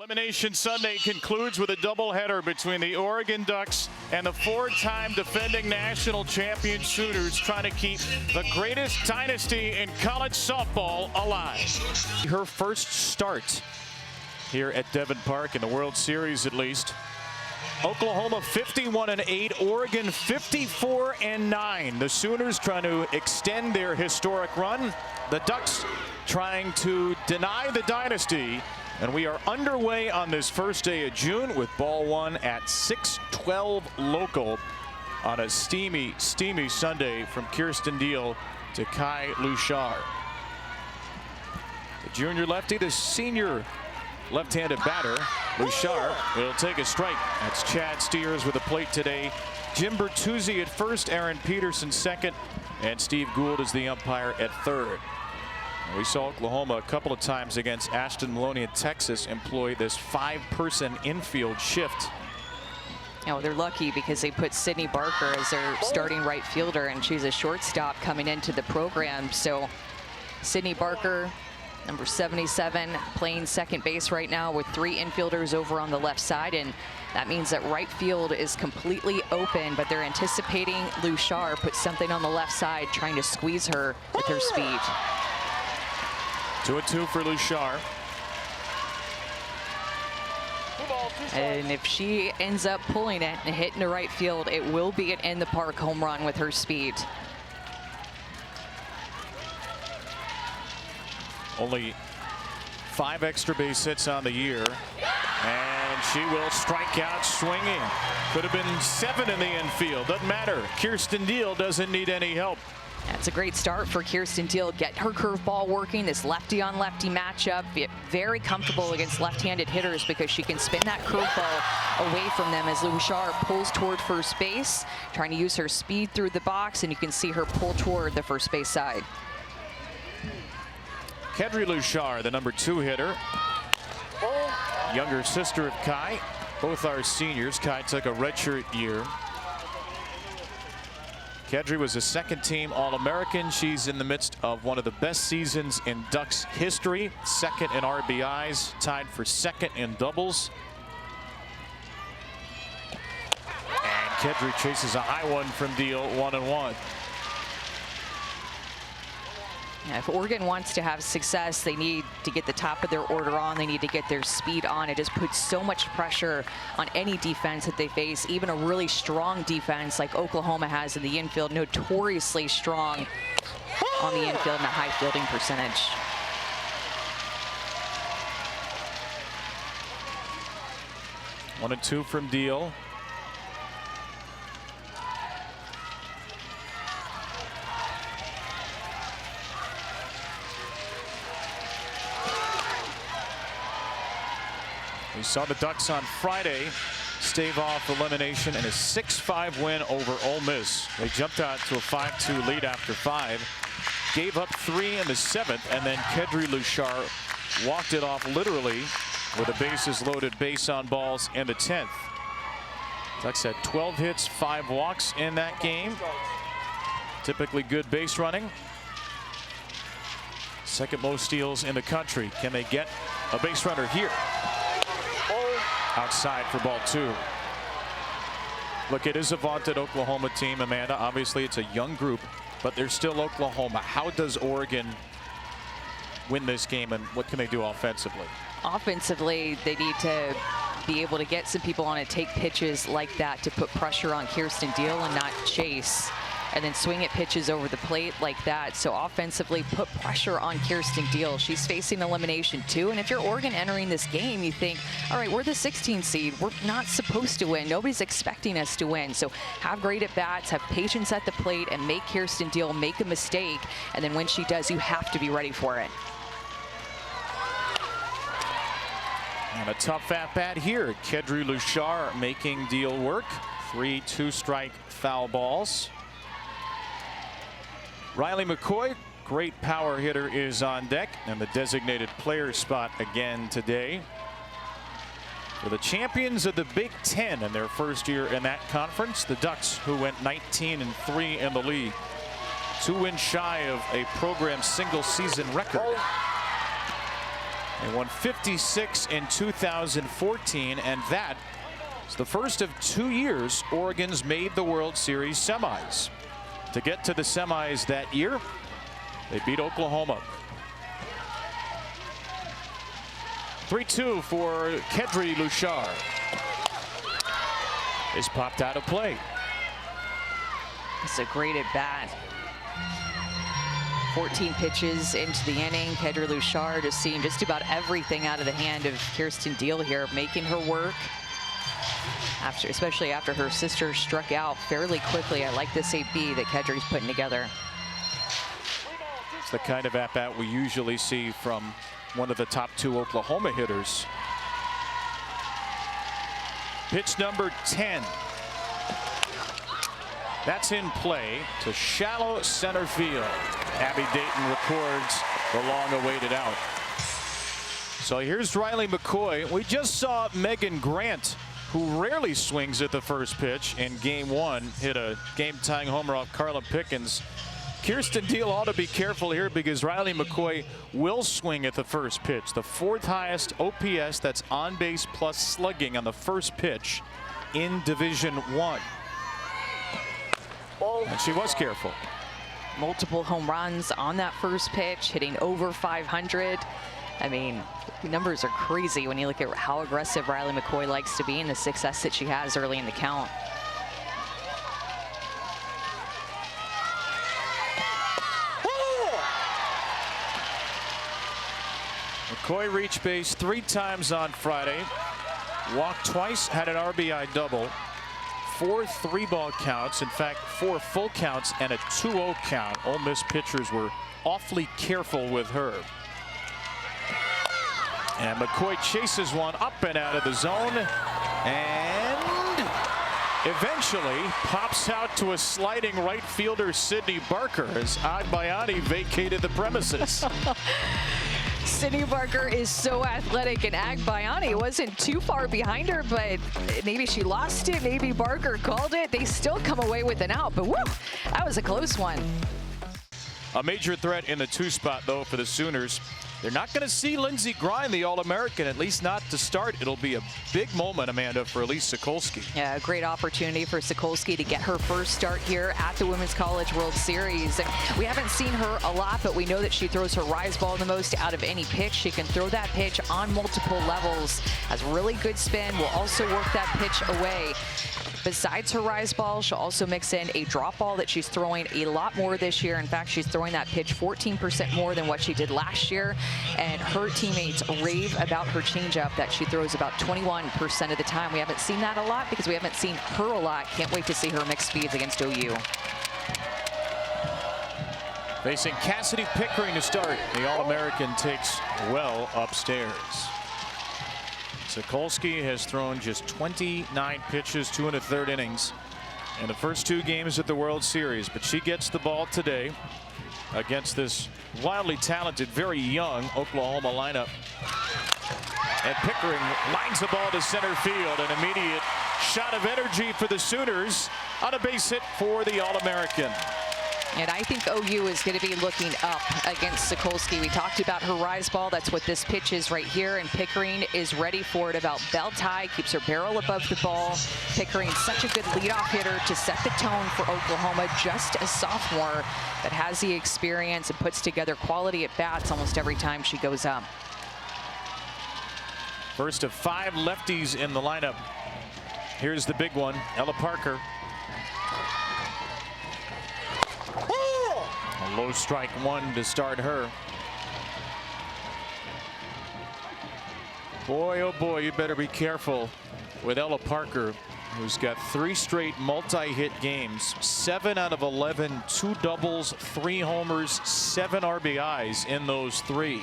Elimination Sunday concludes with a doubleheader between the Oregon Ducks and the four-time defending national champion Sooners, trying to keep the greatest dynasty in college softball alive. Her first start here at Devon Park in the World Series, at least. Oklahoma 51-8, Oregon 54-9. The Sooners trying to extend their historic run. The Ducks trying to deny the dynasty. And we are underway on this first day of June with ball one at 6:12 local on a steamy Sunday from Kirsten Deal to Kai Lushar. The junior lefty, the senior left-handed batter, Lushar, will take a strike. That's Chad Steers with a plate today. Jim Bertuzzi at first, Aaron Peterson second, and Steve Gould is the umpire at third. We saw Oklahoma a couple of times against Ashton Maloney in Texas employ this five-person infield shift. Oh, they're lucky because they put Sydney Barker as their starting right fielder, and she's a shortstop coming into the program. So Sydney Barker, number 77, playing second base right now with three infielders over on the left side, and that means that right field is completely open, but they're anticipating Lushar put something on the left side, trying to squeeze her with her speed. 2-2 for Lushar. And if she ends up pulling it and hitting the right field, it will be an in-the-park home run with her speed. Only 5 extra base hits on the year, and she will strike out swinging. Could have been 7 in the infield, doesn't matter. Kirsten Deal doesn't need any help. That's a great start for Kirsten Deal. Get her curveball working, this lefty-on-lefty matchup. Very comfortable against left-handed hitters because she can spin that curveball away from them as Lushar pulls toward first base, trying to use her speed through the box, and you can see her pull toward the first base side. Kedri Lushar, the number 2 hitter, younger sister of Kai. Both are seniors. Kai took a redshirt year. Kedri was a second-team All-American. She's in the midst of one of the best seasons in Ducks history. Second in RBIs, tied for second in doubles. And Kedri chases a high one from Deal, 1-1. Yeah, if Oregon wants to have success, they need to get the top of their order on. They need to get their speed on. It just puts so much pressure on any defense that they face, even a really strong defense like Oklahoma has in the infield, notoriously strong on the infield and a high fielding percentage. One and 2 from Deal. We saw the Ducks on Friday stave off elimination in a 6-5 win over Ole Miss. They jumped out to a 5-2 lead after 5, gave up 3 in the 7th, and then Kedri Lushar walked it off literally with a bases loaded, base on balls in the 10th. Ducks had 12 hits, 5 walks in that game. Typically good base running. Second most steals in the country. Can they get a base runner here? Outside for ball 2. Look, it is a vaunted Oklahoma team, Amanda. Obviously, it's a young group, but they're still Oklahoma. How does Oregon win this game, and what can they do offensively? Offensively, they need to be able to get some people on and take pitches like that to put pressure on Kirsten Deal and not chase, and then swing at pitches over the plate like that. So offensively, put pressure on Kirsten Deal. She's facing elimination too. And if you're Oregon entering this game, you think, all right, we're the 16 seed. We're not supposed to win. Nobody's expecting us to win. So have great at bats, have patience at the plate, and make Kirsten Deal make a mistake. And then when she does, you have to be ready for it. And a tough at-bat here. Kedri Lushar making Deal work. 3 2-strike foul balls. Riley McCoy, great power hitter, is on deck, and the designated player spot again today. For the champions of the Big Ten in their first year in that conference, the Ducks, who went 19-3 in the league, 2 wins shy of a program single-season record. They won 56 in 2014, and that is the first of 2 years Oregon's made the World Series semis. To get to the semis that year, they beat Oklahoma. 3-2 for Kedri Luchard. Is popped out of play. It's a great at bat. 14 pitches into the inning. Kedri Luchard has seen just about everything out of the hand of Kirsten Deal here, making her work. Especially after her sister struck out fairly quickly. I like this AB that Kedri's putting together. It's the kind of at-bat we usually see from one of the top 2 Oklahoma hitters. Pitch number 10. That's in play to shallow center field. Abby Dayton records the long-awaited out. So here's Riley McCoy. We just saw Megan Grant, who rarely swings at the first pitch in game 1, hit a game-tying homer off Carla Pickens. Kirsten Deal ought to be careful here because Riley McCoy will swing at the first pitch. The 4th highest OPS, that's on base plus slugging, on the first pitch in Division I. And she was careful. Multiple home runs on that first pitch, hitting over 500. I mean, the numbers are crazy when you look at how aggressive Riley McCoy likes to be and the success that she has early in the count. McCoy reached base 3 times on Friday. Walked twice, had an RBI double. 4 3-ball counts. In fact, 4 full counts and a 2-0 count. Ole Miss pitchers were awfully careful with her. And McCoy chases one up and out of the zone. And eventually pops out to a sliding right fielder, Sydney Barker, as Agbayani vacated the premises. Sydney Barker is so athletic, and Agbayani wasn't too far behind her, but maybe she lost it, maybe Barker called it. They still come away with an out, but woo, that was a close one. A major threat in the 2 spot, though, for the Sooners. They're not going to see Lindsey Grine, the All-American, at least not to start. It'll be a big moment, Amanda, for Elise Sokolski. Yeah, a great opportunity for Sokolski to get her first start here at the Women's College World Series. We haven't seen her a lot, but we know that she throws her rise ball the most out of any pitch. She can throw that pitch on multiple levels, has really good spin, will also work that pitch away. Besides her rise ball, she'll also mix in a drop ball that she's throwing a lot more this year. In fact, she's throwing that pitch 14% more than what she did last year. And her teammates rave about her changeup that she throws about 21% of the time. We haven't seen that a lot because we haven't seen her a lot. Can't wait to see her mixed speeds against OU. Facing Cassidy Pickering to start. The All-American takes well upstairs. Sokolski has thrown just 29 pitches, 2 1/3 innings in the first 2 games at the World Series, but she gets the ball today against this wildly talented, very young Oklahoma lineup. And Pickering lines the ball to center field. An immediate shot of energy for the Sooners on a base hit for the All-American. And I think OU is going to be looking up against Sokolski. We talked about her rise ball. That's what this pitch is right here. And Pickering is ready for it about belt high, keeps her barrel above the ball. Pickering, such a good leadoff hitter to set the tone for Oklahoma. Just a sophomore that has the experience and puts together quality at bats almost every time she goes up. First of 5 lefties in the lineup. Here's the big one, Ella Parker. A low strike 1 to start her. Boy, oh boy, you better be careful with Ella Parker, who's got 3 straight multi-hit games. 7 out of 11, 2 doubles, 3 homers, 7 RBIs in those 3.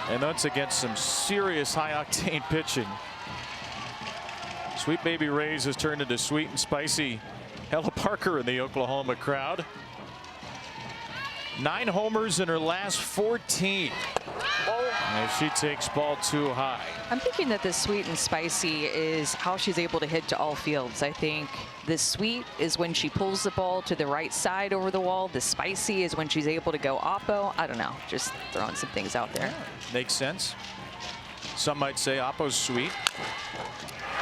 And that's against some serious high-octane pitching. Sweet Baby Ray's has turned into sweet and spicy Ella Parker in the Oklahoma crowd. 9 homers in her last 14. As she takes ball too high. I'm thinking that the sweet and spicy is how she's able to hit to all fields. I think the sweet is when she pulls the ball to the right side over the wall. The spicy is when she's able to go oppo. I don't know, just throwing some things out there. Yeah, makes sense. Some might say oppo's sweet.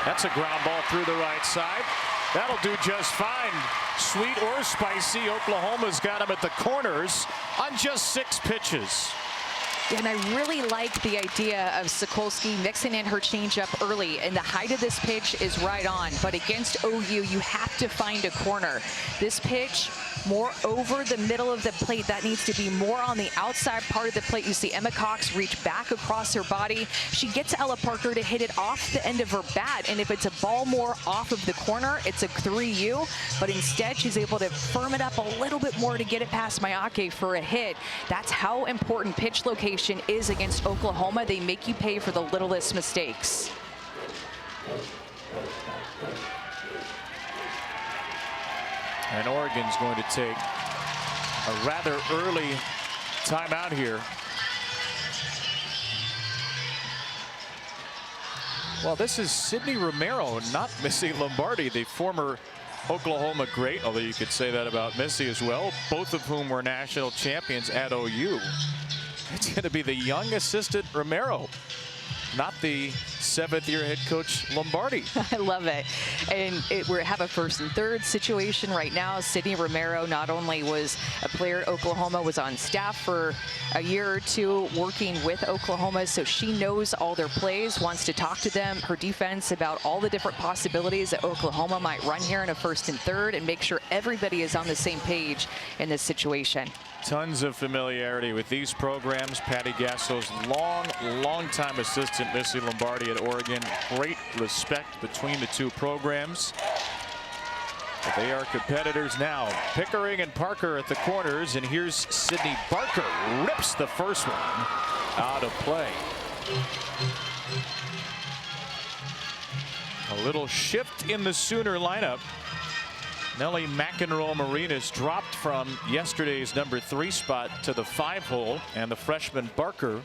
That's a ground ball through the right side. That'll do just fine. Sweet or spicy, Oklahoma's got him at the corners on just 6 pitches. And I really like the idea of Sokolsky mixing in her changeup early, and the height of this pitch is right on. But against OU, you have to find a corner. This pitch, more over the middle of the plate. That needs to be more on the outside part of the plate. You see Emma Cox reach back across her body. She gets Ella Parker to hit it off the end of her bat, and if it's a ball more off of the corner, it's a 3U. But instead, she's able to firm it up a little bit more to get it past Mayake for a hit. That's how important pitch location is against Oklahoma. They make you pay for the littlest mistakes. And Oregon's going to take a rather early timeout here. Well, this is Sydney Romero, not Missy Lombardi, the former Oklahoma great, although you could say that about Missy as well, both of whom were national champions at OU. It's going to be the young assistant Romero, not the 7th-year head coach Lombardi. I love it. And we have a first and third situation right now. Sydney Romero not only was a player at Oklahoma, was on staff for a year or two working with Oklahoma, so she knows all their plays, wants to talk to them, her defense, about all the different possibilities that Oklahoma might run here in a first and third, and make sure everybody is on the same page in this situation. Tons of familiarity with these programs. Patty Gasso's long-time assistant, Missy Lombardi at Oregon. Great respect between the two programs. But they are competitors now. Pickering and Parker at the corners, and here's Sydney Barker. Rips the first one out of play. A little shift in the Sooner lineup. Nellie McEnroe-Marinas dropped from yesterday's number 3 spot to the 5 hole, and the freshman Barker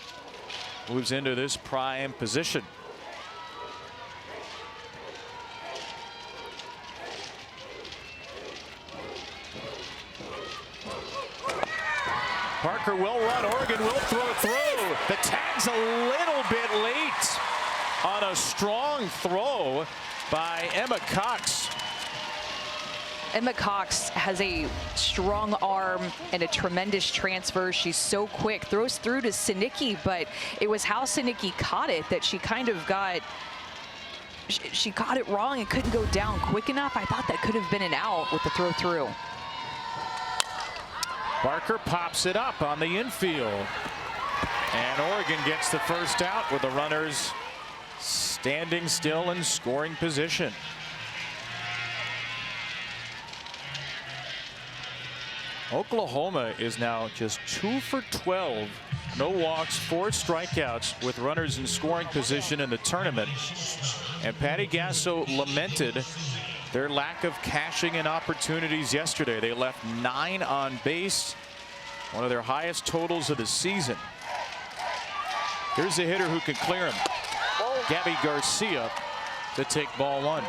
moves into this prime position. Parker will run. Oregon will throw it through. The tag's a little bit late on a strong throw by Emma Cox. Emma Cox has a strong arm and a tremendous transfer. She's so quick, throws through to Sinicki, but it was how Sinicki caught it that she kind of got, she caught it wrong and couldn't go down quick enough. I thought that could have been an out with the throw through. Barker pops it up on the infield, and Oregon gets the first out with the runners standing still in scoring position. Oklahoma is now just 2 for 12. No walks, 4 strikeouts with runners in scoring position in the tournament. And Patty Gasso lamented their lack of cashing in opportunities yesterday. They left 9 on base, one of their highest totals of the season. Here's a hitter who can clear him. Gabby Garcia to take ball 1.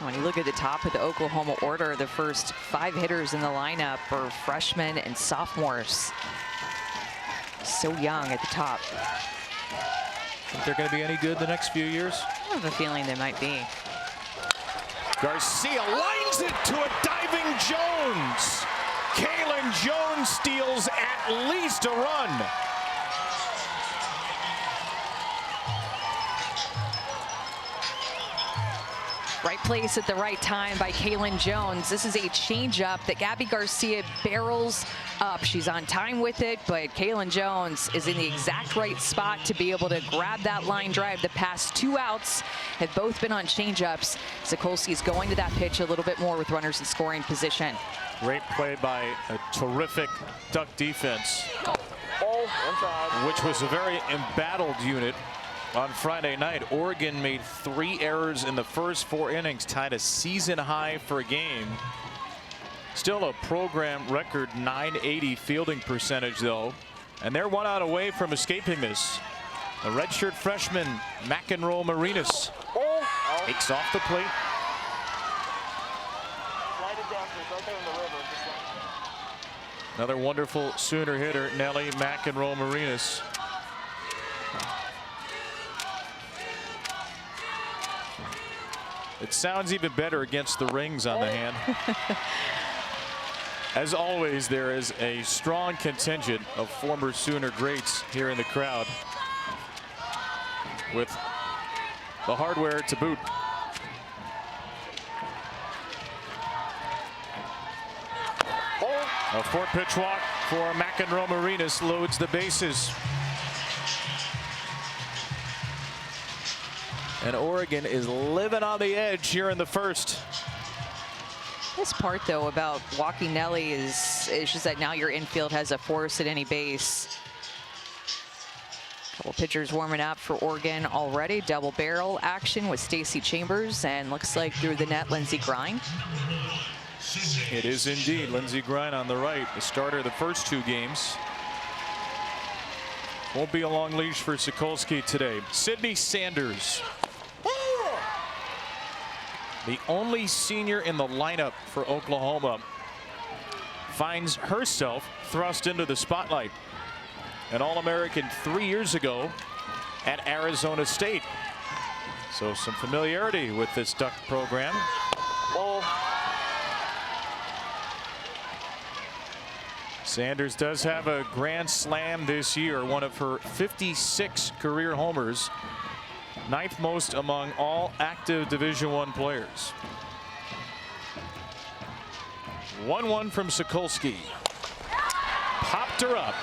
When you look at the top of the Oklahoma order, the first 5 hitters in the lineup are freshmen and sophomores. So young at the top. Think they're going to be any good the next few years? I have a feeling they might be. Garcia lines it to a diving Jones. Kaylin Jones steals at least a run. Right place at the right time by Kaylin Jones. This is a changeup that Gabby Garcia barrels up. She's on time with it, but Kaylin Jones is in the exact right spot to be able to grab that line drive. The past 2 outs have both been on changeups. Sokolsky's going to that pitch a little bit more with runners in scoring position. Great play by a terrific Duck defense, which was a very embattled unit. On Friday night, Oregon made 3 errors in the first 4 innings, tied a season high for a game. Still a program record 980 fielding percentage, though. And they're 1 out away from escaping this. The redshirt freshman, McEnroe Marinas, takes off the plate. Another wonderful Sooner hitter, Nellie McEnroe Marinas. It sounds even better against the rings on the hand. As always, there is a strong contingent of former Sooner greats here in the crowd, with the hardware to boot. A 4-pitch walk for McEnroe Marinas loads the bases. And Oregon is living on the edge here in the first. This part, though, about walking Nelly is just that now your infield has a force at any base. Couple pitchers warming up for Oregon already. Double barrel action with Stacy Chambers, and looks like through the net, Lindsey Grine. It is indeed Lindsey Grine on the right, the starter of the first 2 games. Won't be a long leash for Sokolsky today. Sydney Sanders, the only senior in the lineup for Oklahoma, finds herself thrust into the spotlight. An All-American 3 years ago at Arizona State. So some familiarity with this Duck program. Sanders does have a grand slam this year, one of her 56 career homers, 9th most among all active Division I players. 1-1 from Sokolsky. Popped her up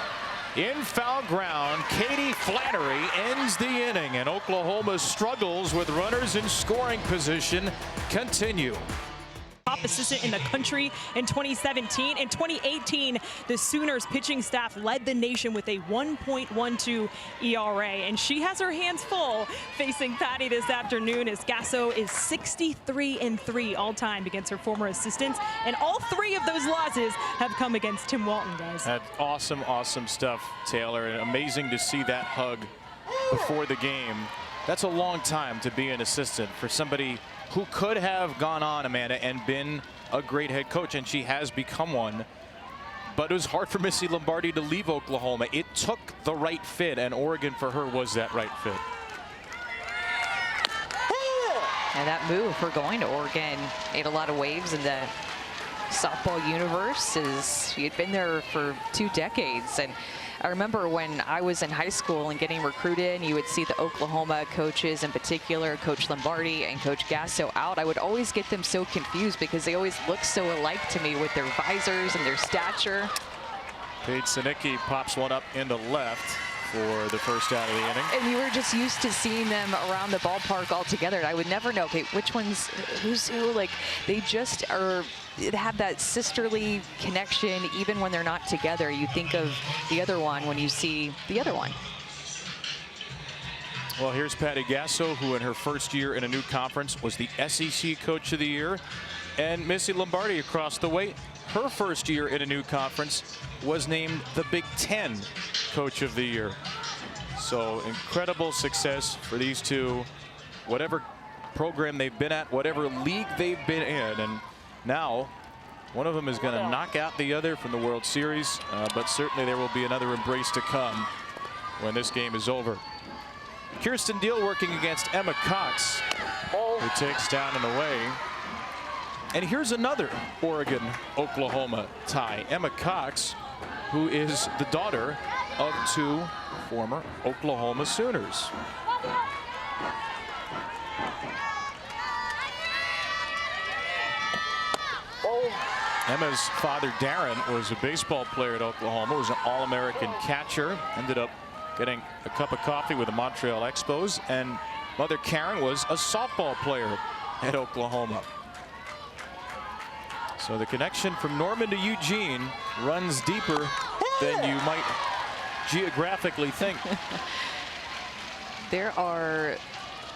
in foul ground. Katie Flannery ends the inning, and Oklahoma's struggles with runners in scoring position continue. Top assistant in the country in 2017. In 2018, the Sooners pitching staff led the nation with a 1.12 ERA, and she has her hands full facing Patty this afternoon, as Gasso is 63-3 all time against her former assistants, and all 3 of those losses have come against Tim Walton, guys. That's awesome, awesome stuff, Taylor, and amazing to see that hug before the game. That's a long time to be an assistant for somebody who could have gone on, Amanda, and been a great head coach, and she has become one. But it was hard for Missy Lombardi to leave Oklahoma. It took the right fit, and Oregon for her was that right fit. And that move for going to Oregon made a lot of waves in the softball universe, as she had been there for 2 decades. And I remember when I was in high school and getting recruited, and you would see the Oklahoma coaches, in particular Coach Lombardi and Coach Gasso, out. I would always get them so confused because they always looked so alike to me with their visors and their stature. Paige Sinicki pops one up into left for the first out of the inning. And you were just used to seeing them around the ballpark all together. I would never know, okay, which one's who's who. Like, they just have that sisterly connection even when they're not together. You think of the other one when you see the other one. Well, here's Patty Gasso, who in her first year in a new conference was the SEC Coach of the Year. And Missy Lombardi across the way, her first year in a new conference, was named the Big Ten Coach of the Year. So incredible success for these two, whatever program they've been at, whatever league they've been in. And now one of them is going to knock out the other from the World Series, but certainly there will be another embrace to come when this game is over. Kirsten Deal working against Emma Cox, who takes down and away. And here's another Oregon-Oklahoma tie. Emma Cox, who is the daughter of 2 former Oklahoma Sooners. Emma's father, Darren, was a baseball player at Oklahoma, was an All-American catcher, ended up getting a cup of coffee with the Montreal Expos, and mother Karen was a softball player at Oklahoma. So the connection from Norman to Eugene runs deeper than you might geographically think. There are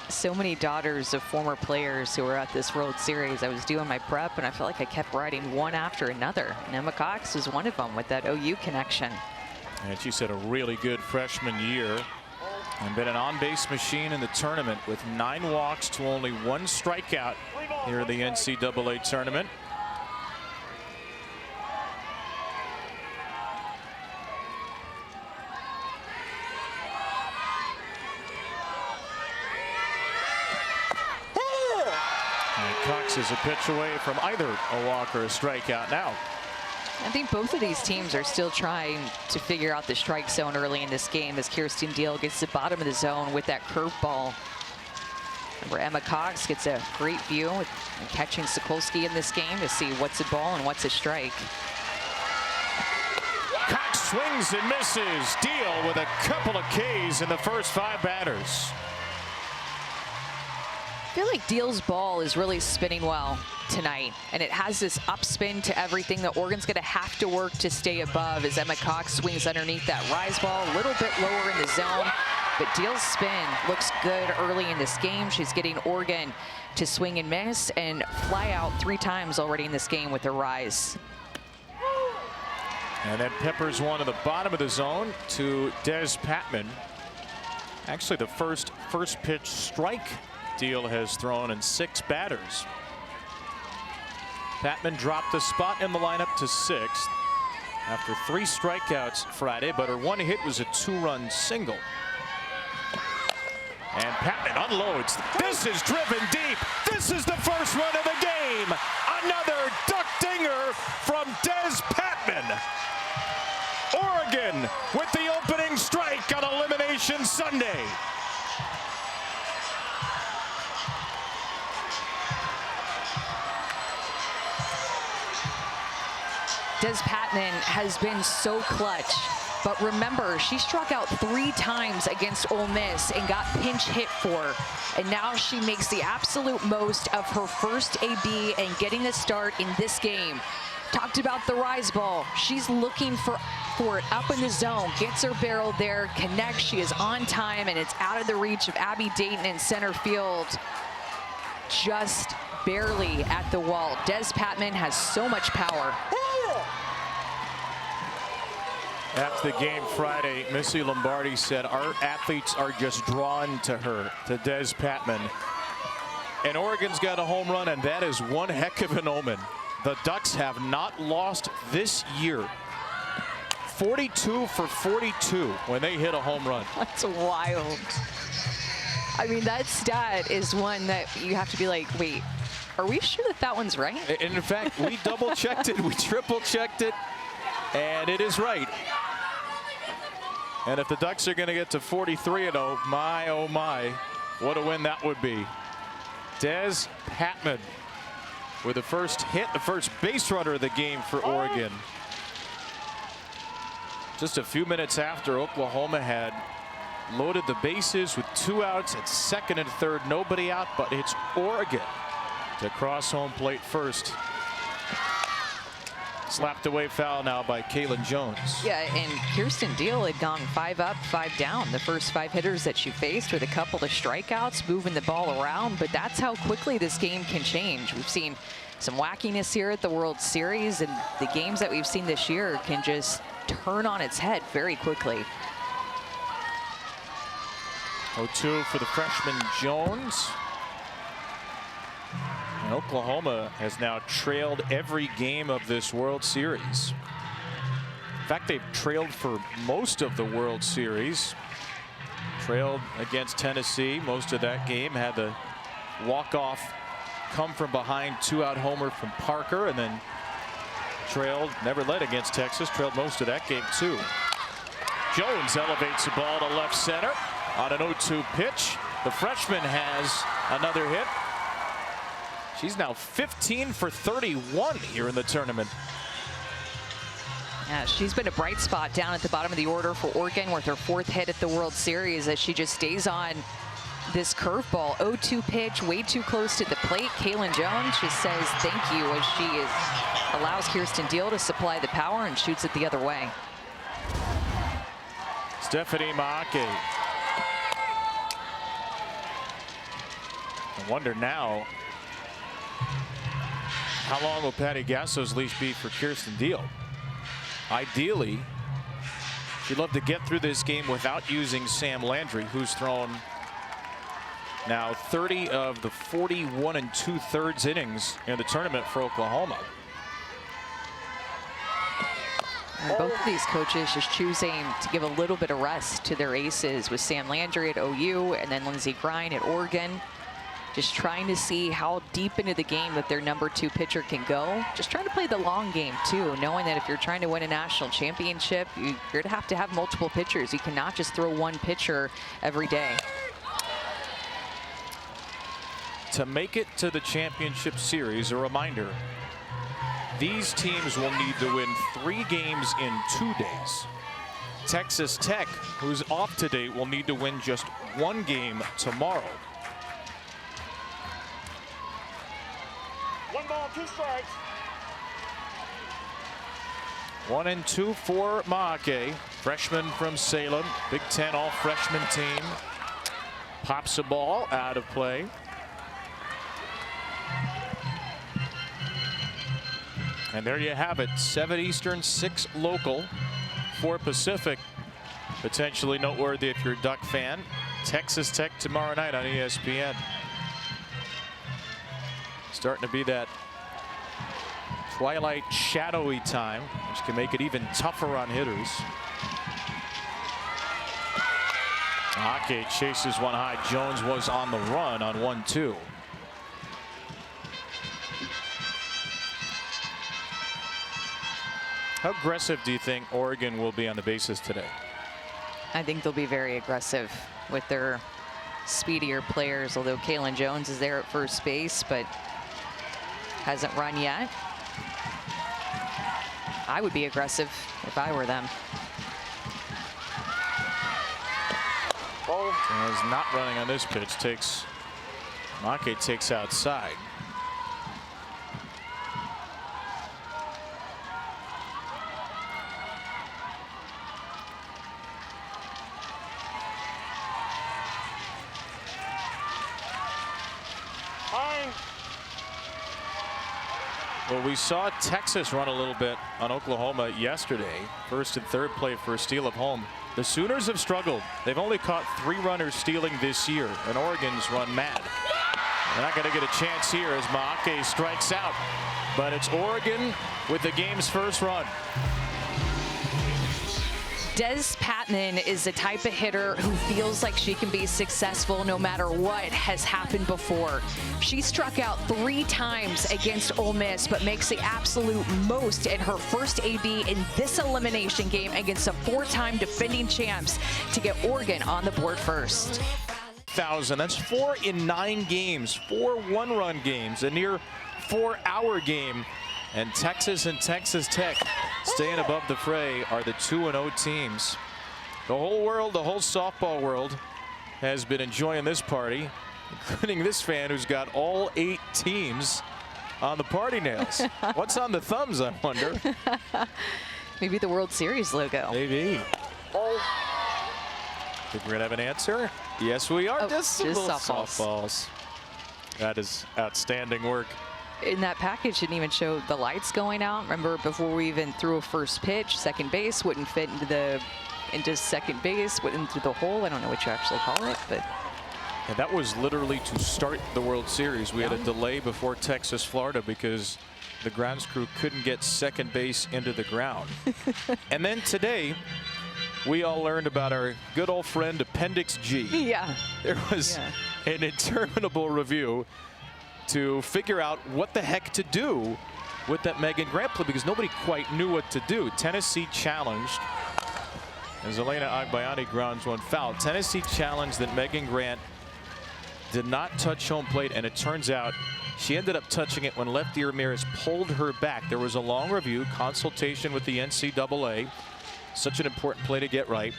so many daughters of former players who were at this World Series. I was doing my prep, and I felt like I kept writing one after another. And Emma Cox was one of them with that OU connection. And she's had a really good freshman year and been an on-base machine in the tournament with 9 walks to only 1 strikeout here in the NCAA tournament. And Cox is a pitch away from either a walk or a strikeout now. I think both of these teams are still trying to figure out the strike zone early in this game as Kirsten Deal gets to the bottom of the zone with that curveball. Where Emma Cox gets a great view with catching Sokolsky in this game to see what's a ball and what's a strike. Cox swings and misses. Deal with a couple of Ks in the first 5 batters. I feel like Deal's ball is really spinning well tonight, and it has this upspin to everything that Oregon's going to have to work to stay above as Emma Cox swings underneath that rise ball a little bit lower in the zone. But Deal's spin looks good early in this game. She's getting Oregon to swing and miss and fly out 3 times already in this game with her rise. And then peppers one to the bottom of the zone to Des Patman. Actually, the first pitch strike Deal has thrown in 6 batters. Patman dropped a spot in the lineup to 6th after 3 strikeouts Friday, but her 1 hit was a 2-run single. And Patman unloads. This is driven deep. This is the first run of the game. Another duck dinger from Des Patman. Oregon with the opening strike on Elimination Sunday. Des Patman has been so clutch, but remember, she struck out 3 times against Ole Miss and got pinch hit for, and now she makes the absolute most of her first AB and getting a start in this game. Talked about the rise ball. She's looking for it up in the zone, gets her barrel there, connects. She is on time, and it's out of the reach of Abby Dayton in center field. Just barely at the wall. Des Patman has so much power. After the game Friday, Missy Lombardi said our athletes are just drawn to her, to Des Patman. And Oregon's got a home run, and that is one heck of an omen. The Ducks have not lost this year. 42 for 42 when they hit a home run. That's wild. I mean, that stat is one that you have to be like, wait, are we sure that that one's right? And in fact, we double-checked it, we triple-checked it, and it is right. And if the Ducks are going to get to 43-0, my, oh my, what a win that would be. Des Patman with the first hit, the first base runner of the game for Oregon. Just a few minutes after Oklahoma had loaded the bases with 2 outs at 2nd and 3rd, nobody out, but it's Oregon to cross home plate first. Slapped away foul now by Kaylin Jones. Yeah, and Kirsten Deal had gone 5 up, 5 down. The first 5 hitters that she faced with a couple of strikeouts, moving the ball around, but that's how quickly this game can change. We've seen some wackiness here at the World Series, and the games that we've seen this year can just turn on its head very quickly. 0-2 for the freshman Jones. And Oklahoma has now trailed every game of this World Series. In fact, they've trailed for most of the World Series. Trailed against Tennessee most of that game. Had the walk-off come from behind 2-out homer from Parker, and then trailed, never led against Texas, trailed most of that game too. Jones elevates the ball to left center on an 0-2 pitch. The freshman has another hit. She's now 15 for 31 here in the tournament. Yeah, she's been a bright spot down at the bottom of the order for Oregon with her 4th hit at the World Series as she just stays on this curveball. 0-2 pitch, way too close to the plate. Kaylin Jones just says thank you as she allows Kirsten Deal to supply the power and shoots it the other way. Stephanie Maake. I wonder now, how long will Patty Gasso's leash be for Kirsten Deal? Ideally, You'd love to get through this game without using Sam Landry, who's thrown now 30 of the 41 2/3 innings in the tournament for Oklahoma. And both of these coaches just choosing to give a little bit of rest to their aces, with Sam Landry at OU and then Lindsey Grine at Oregon. Just trying to see how deep into the game that their #2 pitcher can go. Just trying to play the long game too, knowing that if you're trying to win a national championship, you're going to have multiple pitchers. You cannot just throw one pitcher every day. To make it to the championship series, a reminder, these teams will need to win 3 games in 2 days. Texas Tech, who's off today, will need to win just 1 game tomorrow. 1 ball, 2 strikes. 1-2 for Maake, freshman from Salem, Big Ten all-freshman team. Pops a ball out of play. And there you have it, 7 Eastern, 6 local, 4 Pacific. Potentially noteworthy if you're a Duck fan. Texas Tech tomorrow night on ESPN. Starting to be that twilight shadowy time, which can make it even tougher on hitters. Ake chases one high. Jones was on the run on 1-2. How aggressive do you think Oregon will be on the bases today? I think they'll be very aggressive with their speedier players, although Kalen Jones is there at first base, but hasn't run yet. I would be aggressive if I were them. Is not running on this pitch. Maake takes outside. Well, we saw Texas run a little bit on Oklahoma yesterday. First and third play for a steal of home. The Sooners have struggled. They've only caught 3 runners stealing this year, and Oregon's run mad. They're not going to get a chance here as Maake strikes out. But it's Oregon with the game's first run. Des Patman is the type of hitter who feels like she can be successful no matter what has happened before. She struck out 3 times against Ole Miss, but makes the absolute most in her first AB in this elimination game against a 4-time defending champs to get Oregon on the board first. That's 4 in 9 games, 4 one-run games, a near 4-hour game. And Texas and Texas Tech staying above the fray are the 2-0 teams. The whole world, the whole softball world has been enjoying this party, including this fan who's got all 8 teams on the party nails. What's on the thumbs, I wonder? Maybe the World Series logo. Maybe. Think we're going to have an answer? Yes, we are. Just softballs. That is outstanding work. In that package didn't even show the lights going out. Remember, before we even threw a first pitch, second base wouldn't fit into second base, went into the hole. I don't know what you actually call it, but. And that was literally to start the World Series. We had a delay before Texas, Florida, because the grounds crew couldn't get second base into the ground. And then today, we all learned about our good old friend Appendix G. Yeah. There was an interminable review to figure out what the heck to do with that Megan Grant play, because nobody quite knew what to do. Tennessee challenged, as Elena Agbayani grounds one foul. Tennessee challenged that Megan Grant did not touch home plate, and it turns out she ended up touching it when Lefty Ramirez pulled her back. There was a long review, consultation with the NCAA. Such an important play to get right.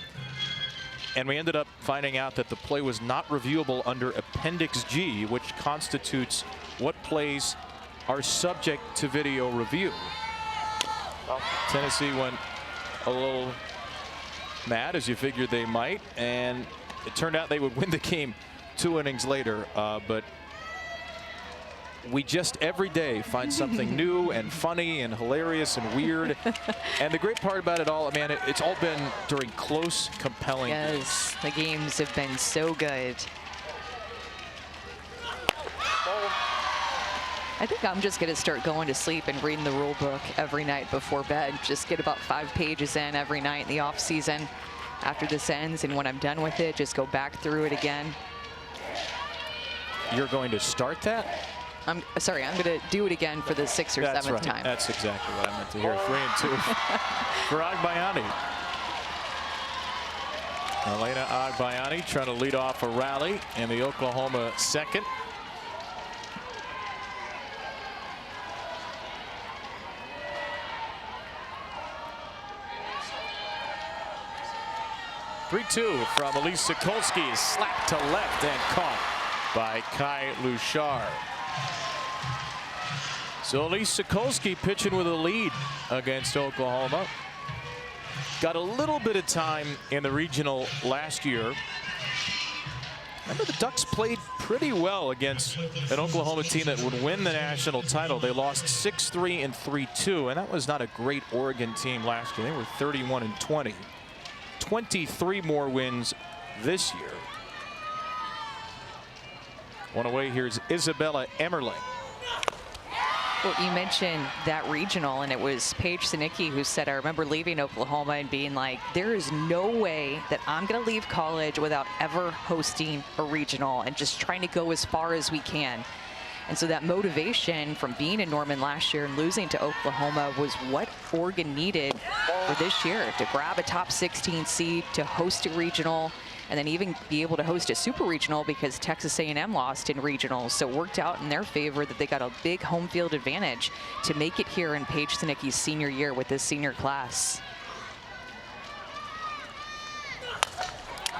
And we ended up finding out that the play was not reviewable under Appendix G, which constitutes what plays are subject to video review. Tennessee went a little mad, as you figured they might, and it turned out they would win the game 2 innings later. But we just every day find something new and funny and hilarious and weird. And the great part about it all, man, it's all been during close, compelling games. Yes, the games have been so good. I think I'm just going to start going to sleep and reading the rule book every night before bed. Just get about 5 pages in every night in the off season after this ends. And when I'm done with it, just go back through it again. You're going to start that? I'm sorry, I'm going to do it again for the 6th or 7th time. That's exactly what I meant to hear. 3-2 for Agbayani. Elena Agbayani trying to lead off a rally in the Oklahoma second. (3-2) from Elise Sokolsky, slapped to left and caught by Kai Luchar. So Elise Sokolsky pitching with a lead against Oklahoma. Got a little bit of time in the regional last year. Remember, the Ducks played pretty well against an Oklahoma team that would win the national title. They lost 6-3 and 3-2, and that was not a great Oregon team last year. They were 31-20. 23 more wins this year. One away, here's Isabella Emmerling. Well, you mentioned that regional, and it was Paige Sinicki who said, I remember leaving Oklahoma and being like, there is no way that I'm going to leave college without ever hosting a regional and just trying to go as far as we can. And so that motivation from being in Norman last year and losing to Oklahoma was what Oregon needed for this year, to grab a top 16 seed, to host a regional, and then even be able to host a super regional because Texas A&M lost in regionals. So it worked out in their favor that they got a big home field advantage to make it here in Paige Sinicki's senior year with this senior class.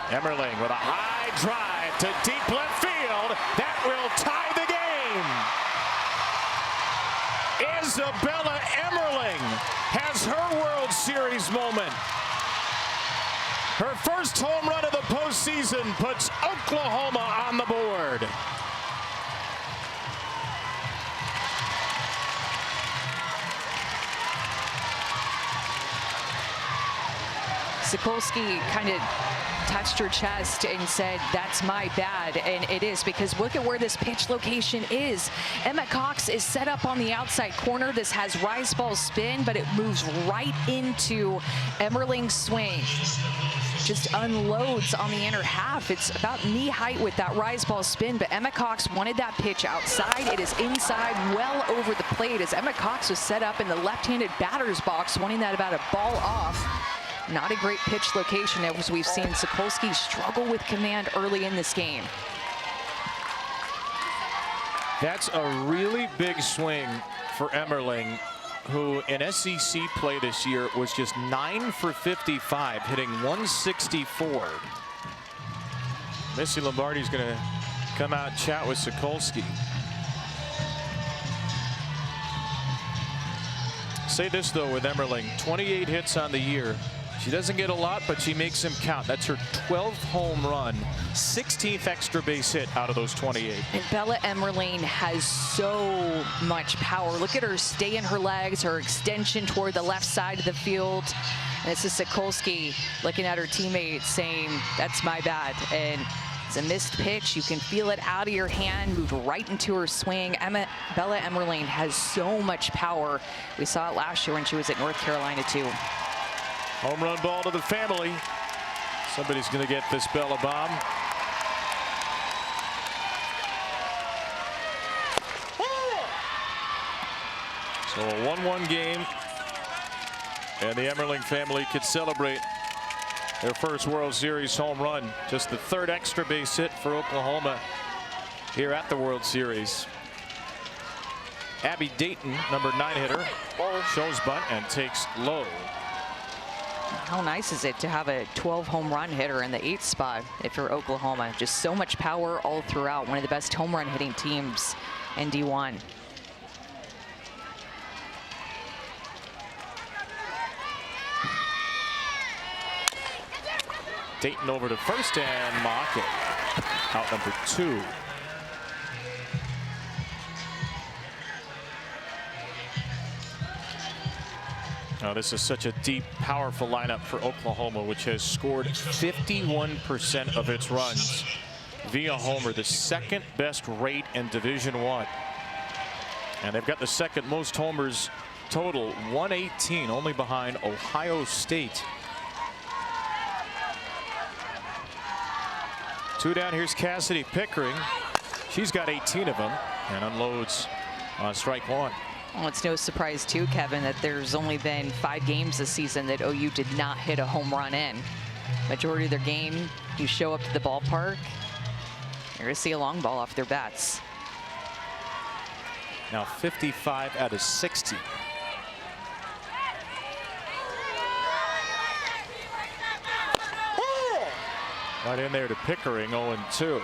Emmerling with a high drive to deep left field. That will tie the game. Isabella Emmerling has her World Series moment. Her first home run of the postseason puts Oklahoma on the board. Sokolsky kind of touched her chest and said, that's my bad. And it is, because look at where this pitch location is. Emma Cox is set up on the outside corner. This has rise ball spin, but it moves right into Emmerling's swing. Just unloads on the inner half. It's about knee height with that rise ball spin, but Emma Cox wanted that pitch outside. It is inside, well over the plate, as Emma Cox was set up in the left-handed batter's box, wanting that about a ball off. Not a great pitch location, as we've seen Sokolsky struggle with command early in this game. That's a really big swing for Emmerling, who in SEC play this year was just 9 for 55, hitting 164. Missy Lombardi's going to come out and chat with Sokolsky. Say this, though, with Emmerling, 28 hits on the year. She doesn't get a lot, but she makes them count. That's her 12th home run, 16th extra base hit out of those 28. And Bella Emmerling has so much power. Look at her stay in her legs, her extension toward the left side of the field. And this is Sokolsky looking at her teammates saying, that's my bad. And it's a missed pitch. You can feel it out of your hand, moved right into her swing. Bella Emmerling has so much power. We saw it last year when she was at North Carolina, too. Home run ball to the family. Somebody's going to get this Bella bomb. So a 1-1 game, and the Emmerling family could celebrate their first World Series home run. Just the third extra base hit for Oklahoma here at the World Series. Abby Dayton, number 9 hitter, shows bunt and takes low. How nice is it to have a 12 home run hitter in the 8th spot if you're Oklahoma? Just so much power all throughout. One of the best home run hitting teams in D1. Dayton over to first and Mock it. Out number 2. Oh, this is such a deep, powerful lineup for Oklahoma, which has scored 51% of its runs via homer, the second best rate in Division I. And they've got the second most homers total, 118, only behind Ohio State. 2 down. Here's Cassidy Pickering. She's got 18 of them and unloads on strike 1. Well, it's no surprise, too, Kevin, that there's only been 5 games this season that OU did not hit a home run in. Majority of their game, you show up to the ballpark, you're going to see a long ball off their bats. Now 55 out of 60. Right in there to Pickering, 0-2. In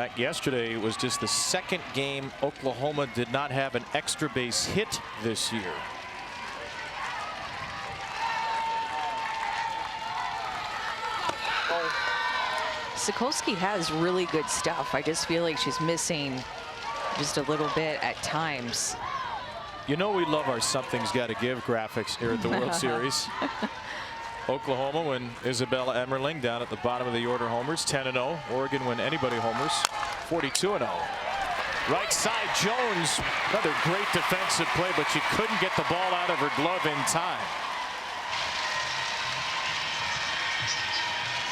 fact, yesterday was just the second game Oklahoma did not have an extra base hit this year. Sokolsky has really good stuff. I just feel like she's missing just a little bit at times. You know we love our Something's Gotta Give graphics here at the World Series. Oklahoma when Isabella Emmerling down at the bottom of the order homers, 10-0. Oregon when anybody homers, 42-0. right side, Jones, another great defensive play, but she couldn't get the ball out of her glove in time.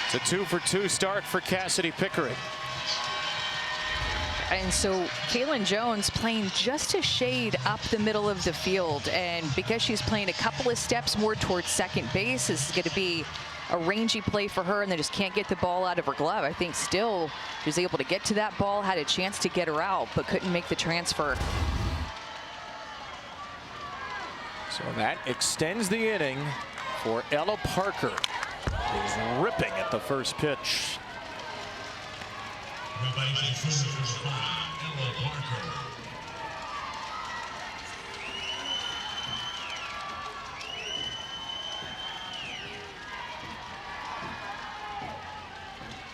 It's a 2-for-2 start for Cassidy Pickering. And so Kaylin Jones playing just a shade up the middle of the field, and because she's playing a couple of steps more towards second base, this is going to be a rangy play for her, and they just can't get the ball out of her glove. I think still she was able to get to that ball, had a chance to get her out, but couldn't make the transfer. So that extends the inning for Ella Parker, who's ripping at the first pitch.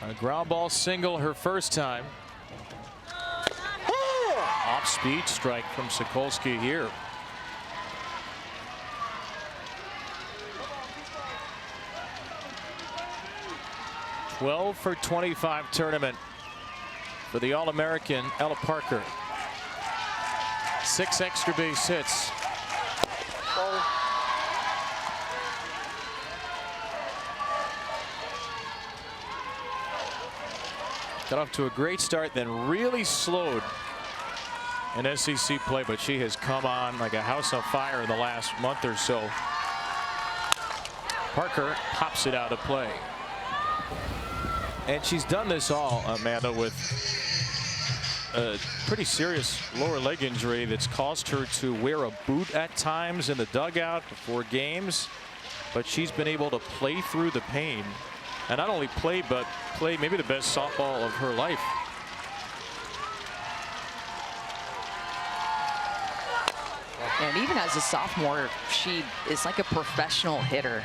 A ground ball single her first time. Off speed strike from Sokolsky here. "12 for 25 tournament for the All-American Ella Parker. 6 extra base hits. Got off to a great start, then really slowed in SEC play, but she has come on like a house on fire in the last month or so. Parker pops it out of play. And she's done this all, Amanda, with a pretty serious lower leg injury that's caused her to wear a boot at times in the dugout before games. But she's been able to play through the pain. And not only play, but play maybe the best softball of her life. And even as a sophomore, she is like a professional hitter.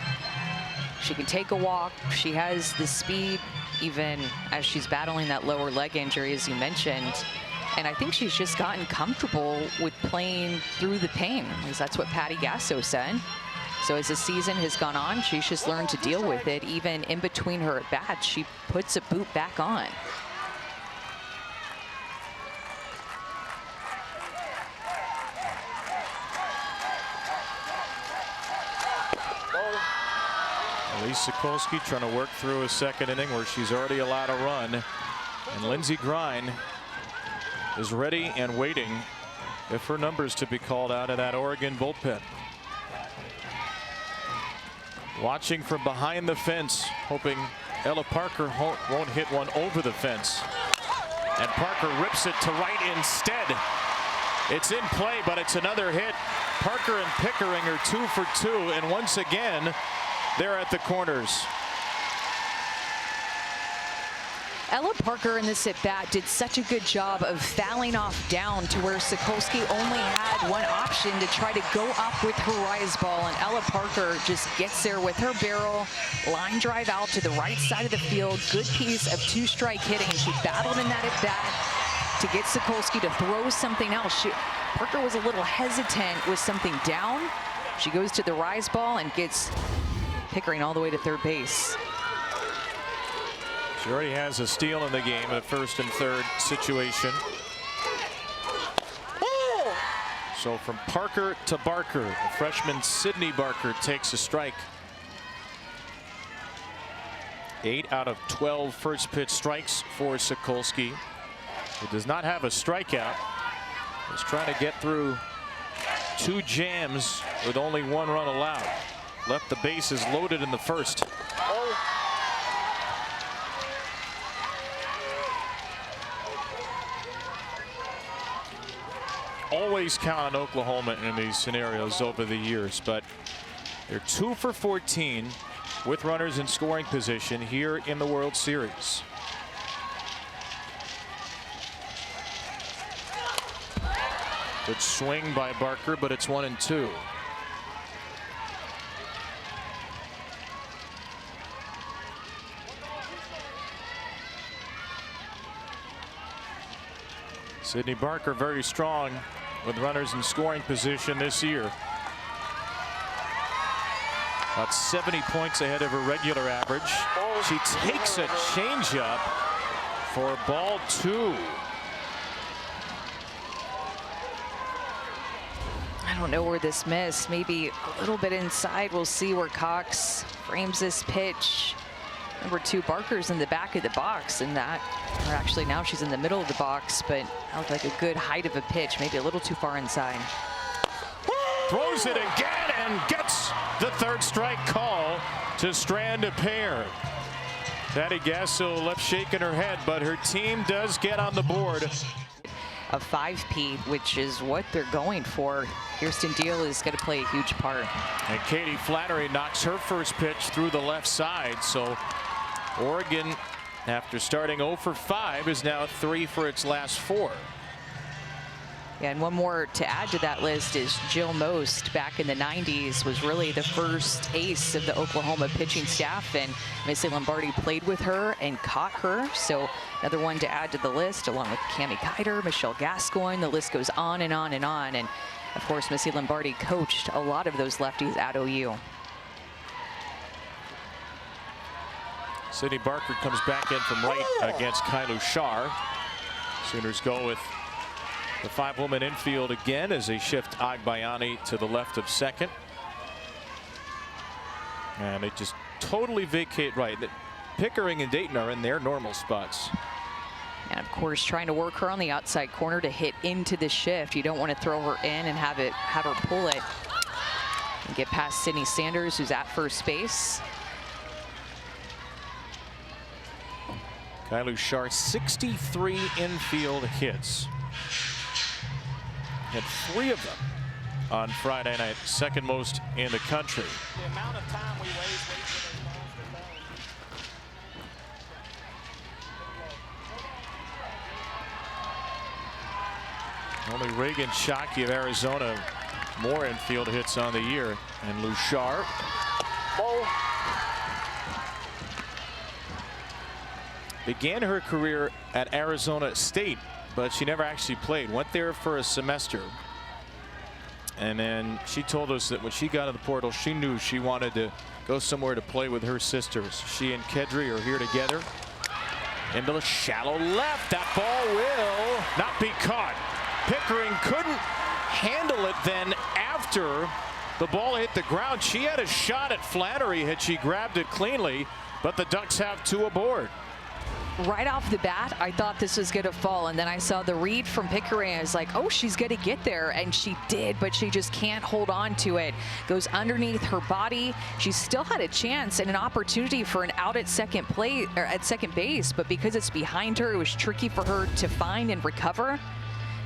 She can take a walk. She has the speed, even as she's battling that lower leg injury, as you mentioned. And I think she's just gotten comfortable with playing through the pain, because that's what Patty Gasso said. So as the season has gone on, she's just learned to deal with it. Even in between her at bats, she puts a boot back on. Elise Sokolsky trying to work through a second inning where she's already allowed a run. And Lindsey Grine is ready and waiting if her numbers to be called out of that Oregon bullpen. Watching from behind the fence, hoping Ella Parker won't hit one over the fence. And Parker rips it to right instead. It's in play, but it's another hit. Parker and Pickering are 2 for 2, and once again, they're at the corners. Ella Parker in this at-bat did such a good job of fouling off down to where Sokolsky only had one option to try to go up with her rise ball, and Ella Parker just gets there with her barrel, line drive out to the right side of the field. Good piece of two-strike hitting. She battled in that at-bat to get Sokolsky to throw something else. Parker was a little hesitant with something down. She goes to the rise ball and gets Pickering all the way to third base. She already has a steal in the game in a first and third situation. So from Parker to Barker, the freshman Sydney Barker takes a strike. 8 out of 12 first pitch strikes for Sokolsky, who does not have a strikeout. He's trying to get through 2 jams with only 1 run allowed. Left the bases loaded in the first. Always count on Oklahoma in these scenarios over the years, but they're 2 for 14 with runners in scoring position here in the World Series. Good swing by Barker, but it's 1-2. Sydney Barker very strong with runners in scoring position this year. About 70 points ahead of her regular average. She takes a changeup for ball 2. I don't know where this missed. Maybe a little bit inside. We'll see where Cox frames this pitch. Number 2, Barker's in the back of the box, and that, or actually now she's in the middle of the box, but that looked like a good height of a pitch, maybe a little too far inside. Throws it again and gets the third strike call to strand a pair. Patty Gasso left shaking her head, but her team does get on the board. A 5-peat, which is what they're going for. Kirsten Deal is going to play a huge part. And Katie Flannery knocks her first pitch through the left side. So Oregon, after starting 0 for 5, is now 3 for its last 4. Yeah, and one more to add to that list is Jill Most. Back in the 90s was really the first ace of the Oklahoma pitching staff, and Missy Lombardi played with her and caught her. So another one to add to the list, along with Cammie Kiter, Michelle Gascoigne. The list goes on and on and on. And of course, Missy Lombardi coached a lot of those lefties at OU. Sydney Barker comes back in from right against Kylu Shar. Sooners go with the 5-woman infield again as they shift Agbayani to the left of second. And they just totally vacate right. Pickering and Dayton are in their normal spots. And of course, trying to work her on the outside corner to hit into the shift. You don't want to throw her in and have her pull it and get past Sydney Sanders, who's at first base. Kylu Shar, 63 infield hits. Had 3 of them on Friday night, second most in the country. The amount of time we waste waiting for those balls to Only Reagan Shockey of Arizona more infield hits on the year. And Lushar. Began her career at Arizona State, but she never actually played. Went there for a semester. And then she told us that when she got in the portal, she knew she wanted to go somewhere to play with her sisters. She and Kedri are here together. Into the shallow left. That ball will not be caught. Pickering couldn't handle it then after the ball hit the ground. She had a shot at Flannery had she grabbed it cleanly, but the Ducks have 2 aboard. Right off the bat, I thought this was going to fall, and then I saw the read from Pickering. I was like, oh, she's going to get there, and she did, but she just can't hold on to it. Goes underneath her body. She still had a chance and an opportunity for an out at second base, but because it's behind her, it was tricky for her to find and recover.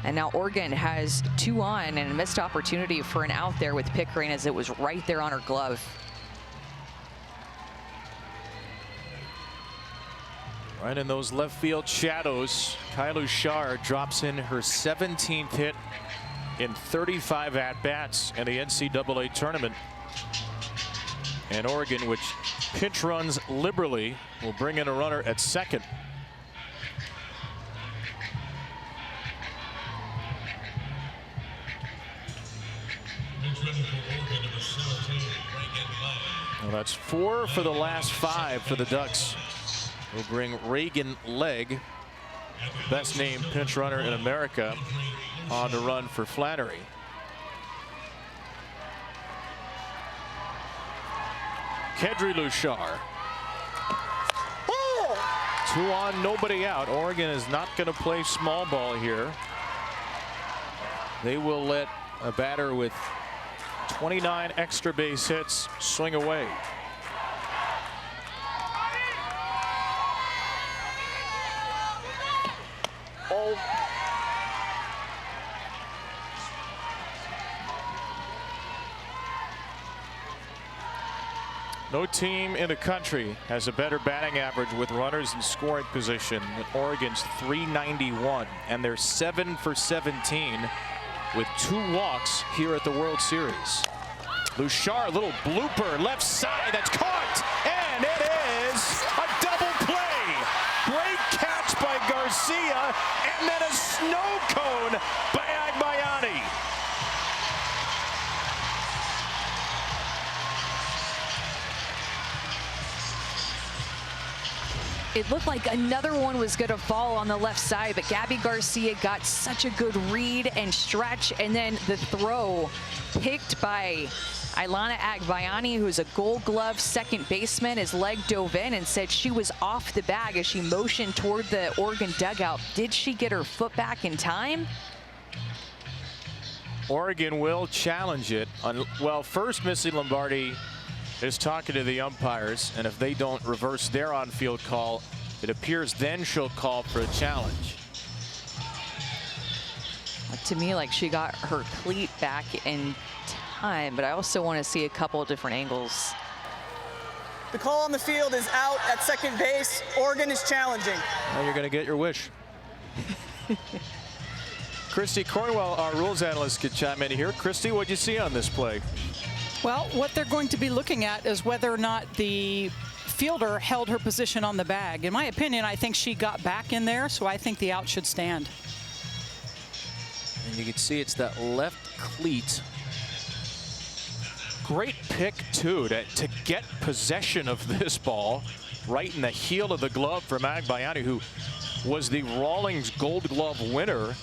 And now Oregon has 2 on and a missed opportunity for an out there with Pickering, as it was right there on her glove. right in those left field shadows. Kylu Shar drops in her 17th hit in 35 at-bats in the NCAA tournament. And Oregon, which pinch runs liberally, will bring in a runner at second. Well, that's 4 for the last 5 for the Ducks. Will bring Reagan Legg, best named pinch runner in America, on the run for Flannery. Kedri Lushar. 2 on, nobody out. Oregon is not going to play small ball here. They will let a batter with 29 extra base hits swing away. No team in the country has a better batting average with runners in scoring position than Oregon's .391, and they're 7 for 17 with 2 walks here at the World Series. Lushar, a little blooper left side, that's caught, and it is a double play. Great catch by Garcia, and then a snow cone by Agbayani. It looked like another one was going to fall on the left side, but Gabby Garcia got such a good read and stretch, and then the throw picked by Ilana Agbayani, who's a Gold Glove second baseman. His leg dove in and said she was off the bag as she motioned toward the Oregon dugout. Did she get her foot back in time? Oregon will challenge it. Well, first Missy Lombardi is talking to the umpires, and if they don't reverse their on-field call, it appears then she'll call for a challenge. To me, like, she got her cleat back in time, but I also want to see a couple of different angles. The call on the field is out at second base. Oregon is challenging. Well, you're going to get your wish. Christy Cornwell, our rules analyst, could chime in here. Christy, what'd you see on this play? Well, what they're going to be looking at is whether or not the fielder held her position on the bag. In my opinion, I think she got back in there, so I think the out should stand. And you can see it's that left cleat. Great pick, too, to get possession of this ball right in the heel of the glove from Agbayani, who was the Rawlings Gold Glove winner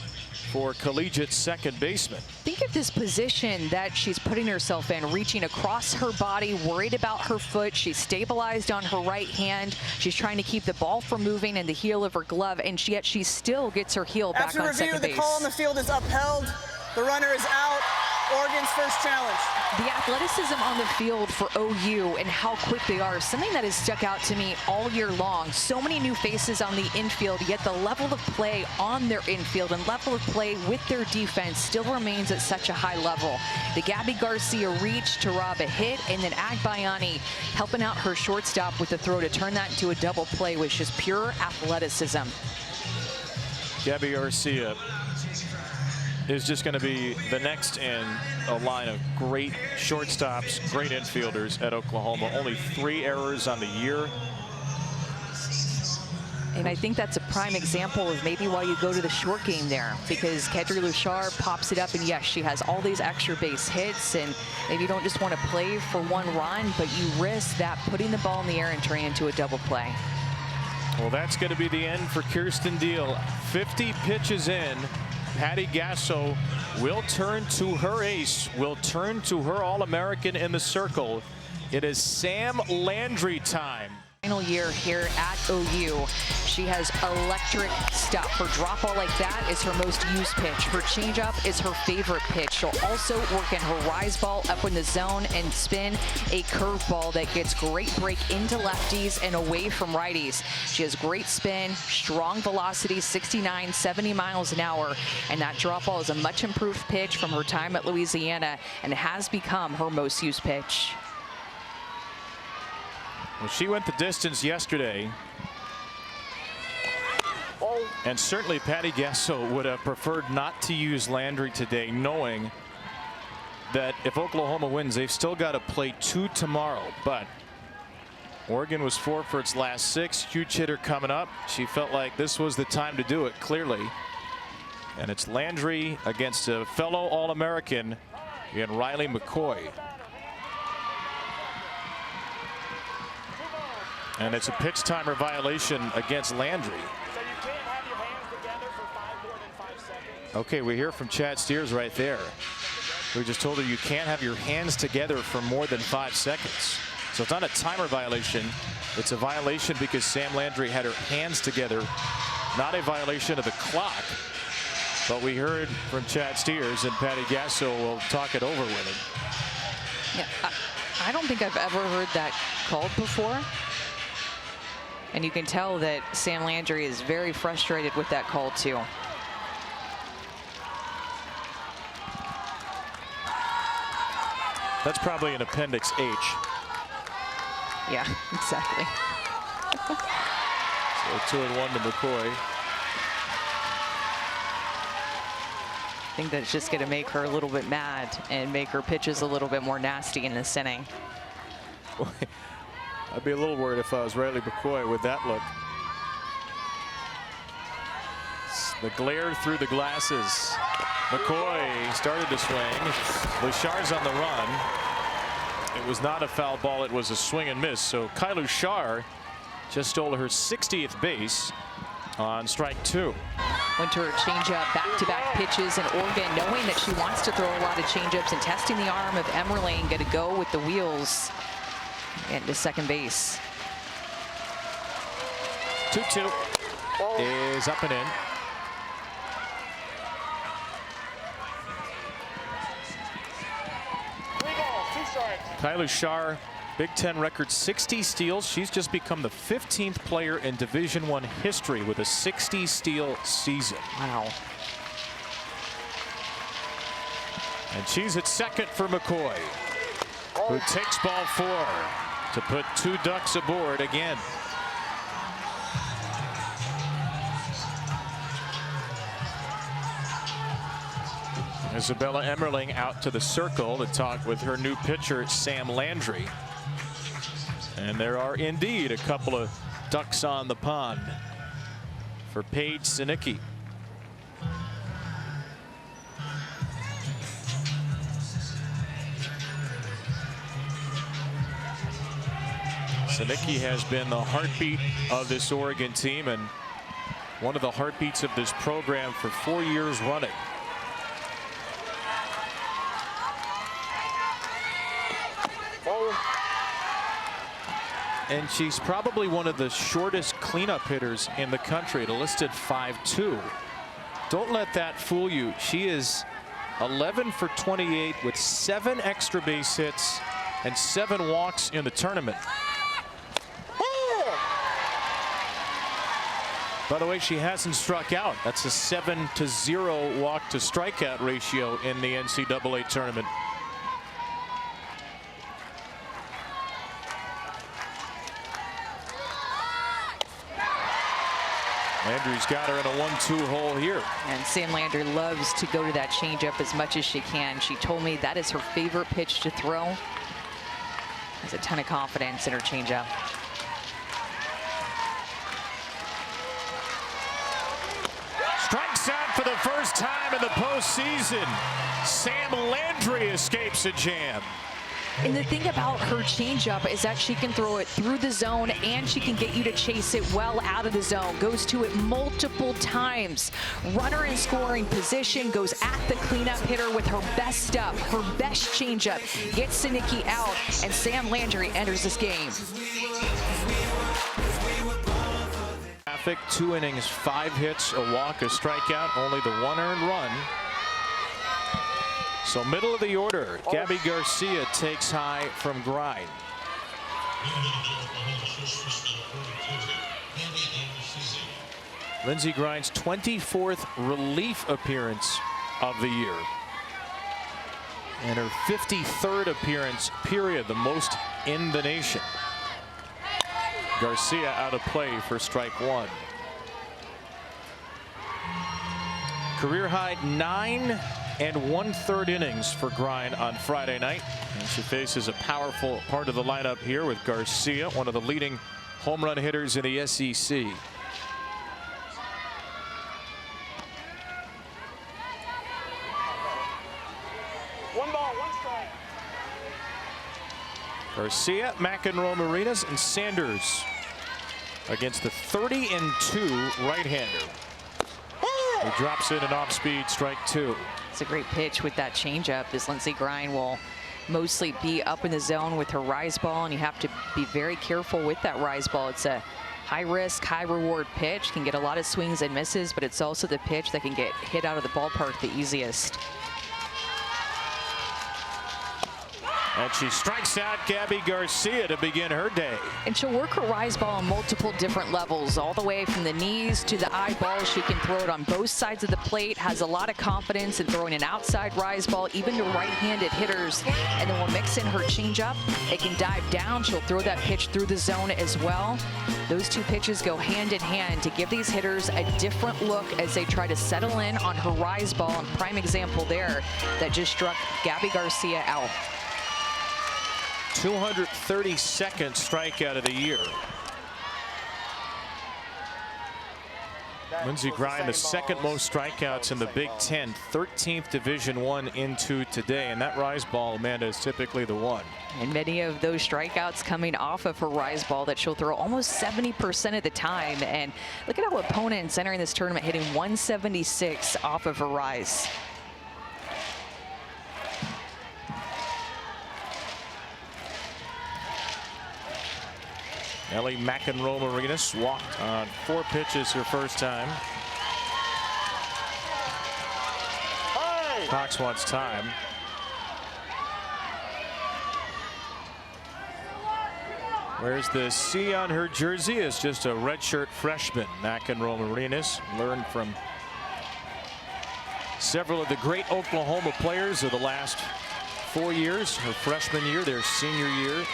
for collegiate second baseman. Think of this position that she's putting herself in, reaching across her body, worried about her foot. She's stabilized on her right hand. She's trying to keep the ball from moving in the heel of her glove, and yet she still gets her heel back on second base. After review, the call on the field is upheld. The runner is out. Oregon's first challenge. The athleticism on the field for OU and how quick they are, something that has stuck out to me all year long. So many new faces on the infield, yet the level of play on their infield and level of play with their defense still remains at such a high level. The Gabby Garcia reach to rob a hit, and then Agbayani helping out her shortstop with the throw to turn that into a double play, which is pure athleticism. Gabby Garcia is just going to be the next in a line of great shortstops, great infielders at Oklahoma. Only 3 errors on the year. And I think that's a prime example of maybe why you go to the short game there, because Kedri Lushar pops it up, and yes, she has all these extra base hits, and maybe you don't just want to play for one run, but you risk that putting the ball in the air and turning into a double play. Well, that's going to be the end for Kirsten Deal. 50 pitches in. Patty Gasso will turn to her ace, will turn to her All-American in the circle. It is Sam Landry time. Final year here at OU. She has electric stuff. Her drop ball like that is her most used pitch. Her changeup is her favorite pitch. She'll also work in her rise ball up in the zone and spin a curveball that gets great break into lefties and away from righties. She has great spin, strong velocity, 69, 70 miles an hour, and that drop ball is a much improved pitch from her time at Louisiana and has become her most used pitch. Well, she went the distance yesterday. And certainly Patty Gasso would have preferred not to use Landry today, knowing that if Oklahoma wins, they've still got to play 2 tomorrow. But Oregon was 4 for its last 6. Huge hitter coming up. She felt like this was the time to do it, clearly. And it's Landry against a fellow All-American in Riley McCoy. And it's a pitch timer violation against Landry. So you can't have your hands together for more than 5 seconds. Okay, we hear from Chad Steers right there. We just told her you can't have your hands together for more than 5 seconds. So it's not a timer violation. It's a violation because Sam Landry had her hands together. Not a violation of the clock. But we heard from Chad Steers, and Patty Gasso will talk it over with him. Yeah, I don't think I've ever heard that called before. And you can tell that Sam Landry is very frustrated with that call, too. That's probably an Appendix H. Yeah, exactly. So 2-1 to McCoy. I think that's just going to make her a little bit mad and make her pitches a little bit more nasty in this inning. I'd be a little worried if I was Riley McCoy with that look. The glare through the glasses. McCoy started to swing. Lechar's on the run. It was not a foul ball. It was a swing and miss. So Kai Lechar just stole her 60th base on strike 2. Went to her changeup, back-to-back pitches in Oregon, knowing that she wants to throw a lot of changeups and testing the arm of Emmerling. Going to go with the wheels into second base. 2-2 is up and in. Kai Lechar, Big Ten record 60 steals. She's just become the 15th player in Division I history with a 60 steal season. Wow. And she's at second for McCoy, who takes ball 4 to put 2 Ducks aboard again. Isabella Emmerling out to the circle to talk with her new pitcher, Sam Landry. And there are indeed a couple of ducks on the pond for Paige Sinicki. Sinicki has been the heartbeat of this Oregon team and one of the heartbeats of this program for 4 years running. And she's probably one of the shortest cleanup hitters in the country at a listed 5'2". Don't let that fool you. She is 11 for 28 with 7 extra base hits and 7 walks in the tournament. By the way, she hasn't struck out. That's a 7-0 walk to strikeout ratio in the NCAA tournament. Landry's got her in a 1-2 hole here. And Sam Landry loves to go to that changeup as much as she can. She told me that is her favorite pitch to throw. Has a ton of confidence in her changeup. Strikes out for the first time in the postseason. Sam Landry escapes a jam. And the thing about her changeup is that she can throw it through the zone and she can get you to chase it well out of the zone. Goes to it multiple times. Runner in scoring position, goes at the cleanup hitter with her best stuff, her best changeup. Gets Sinicki out, and Sam Landry enters this game. Traffic, 2 innings, 5 hits, a walk, a strikeout, only the 1 earned run. So middle of the order, Gabby Garcia takes high from Grind. Lindsey Grind's 24th relief appearance of the year. And her 53rd appearance, period, the most in the nation. Garcia out of play for strike 1. Career high 9 1/3 innings for Grind on Friday night. And she faces a powerful part of the lineup here with Garcia, one of the leading home run hitters in the SEC. One ball, 1 Garcia, McEnroe, Marinas, and Sanders against the 30-2 right-hander. He drops in an off-speed, strike 2. It's a great pitch with that changeup, as Lindsey Grine will mostly be up in the zone with her rise ball, and you have to be very careful with that rise ball. It's a high-risk, high-reward pitch. Can get a lot of swings and misses, but it's also the pitch that can get hit out of the ballpark the easiest. And she strikes out Gabby Garcia to begin her day. And she'll work her rise ball on multiple different levels, all the way from the knees to the eyeball. She can throw it on both sides of the plate, has a lot of confidence in throwing an outside rise ball, even to right-handed hitters. And then we'll mix in her changeup. It can dive down. She'll throw that pitch through the zone as well. Those two pitches go hand in hand to give these hitters a different look as they try to settle in on her rise ball. And prime example there that just struck Gabby Garcia out. 232nd strikeout of the year. Lindsey Grine, the second most strikeouts in the Big Ten, 13th Division I into today, and that rise ball, Amanda, is typically the one. And many of those strikeouts coming off of her rise ball that she'll throw almost 70% of the time. And look at how opponents entering this tournament hitting 176 off of her rise. Ellie McEnroe Marinas walked on 4 pitches her first time. Cox wants time. Where's the C on her jersey? It's just a redshirt freshman. McEnroe Marinas learned from several of the great Oklahoma players of the last 4 years. Her freshman year, their senior year.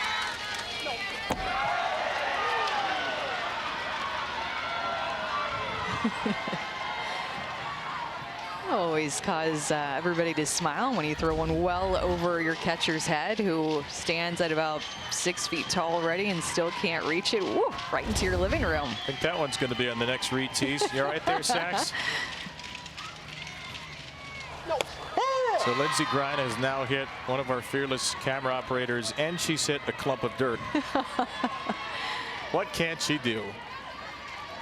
Always cause everybody to smile when you throw one well over your catcher's head, who stands at about 6 feet tall already and still can't reach it. Woo, right into your living room. I think that one's going to be on the next re-tease. You're right there, Sax. So Lindsey Grine has now hit one of our fearless camera operators, and she's hit a clump of dirt. What can't she do?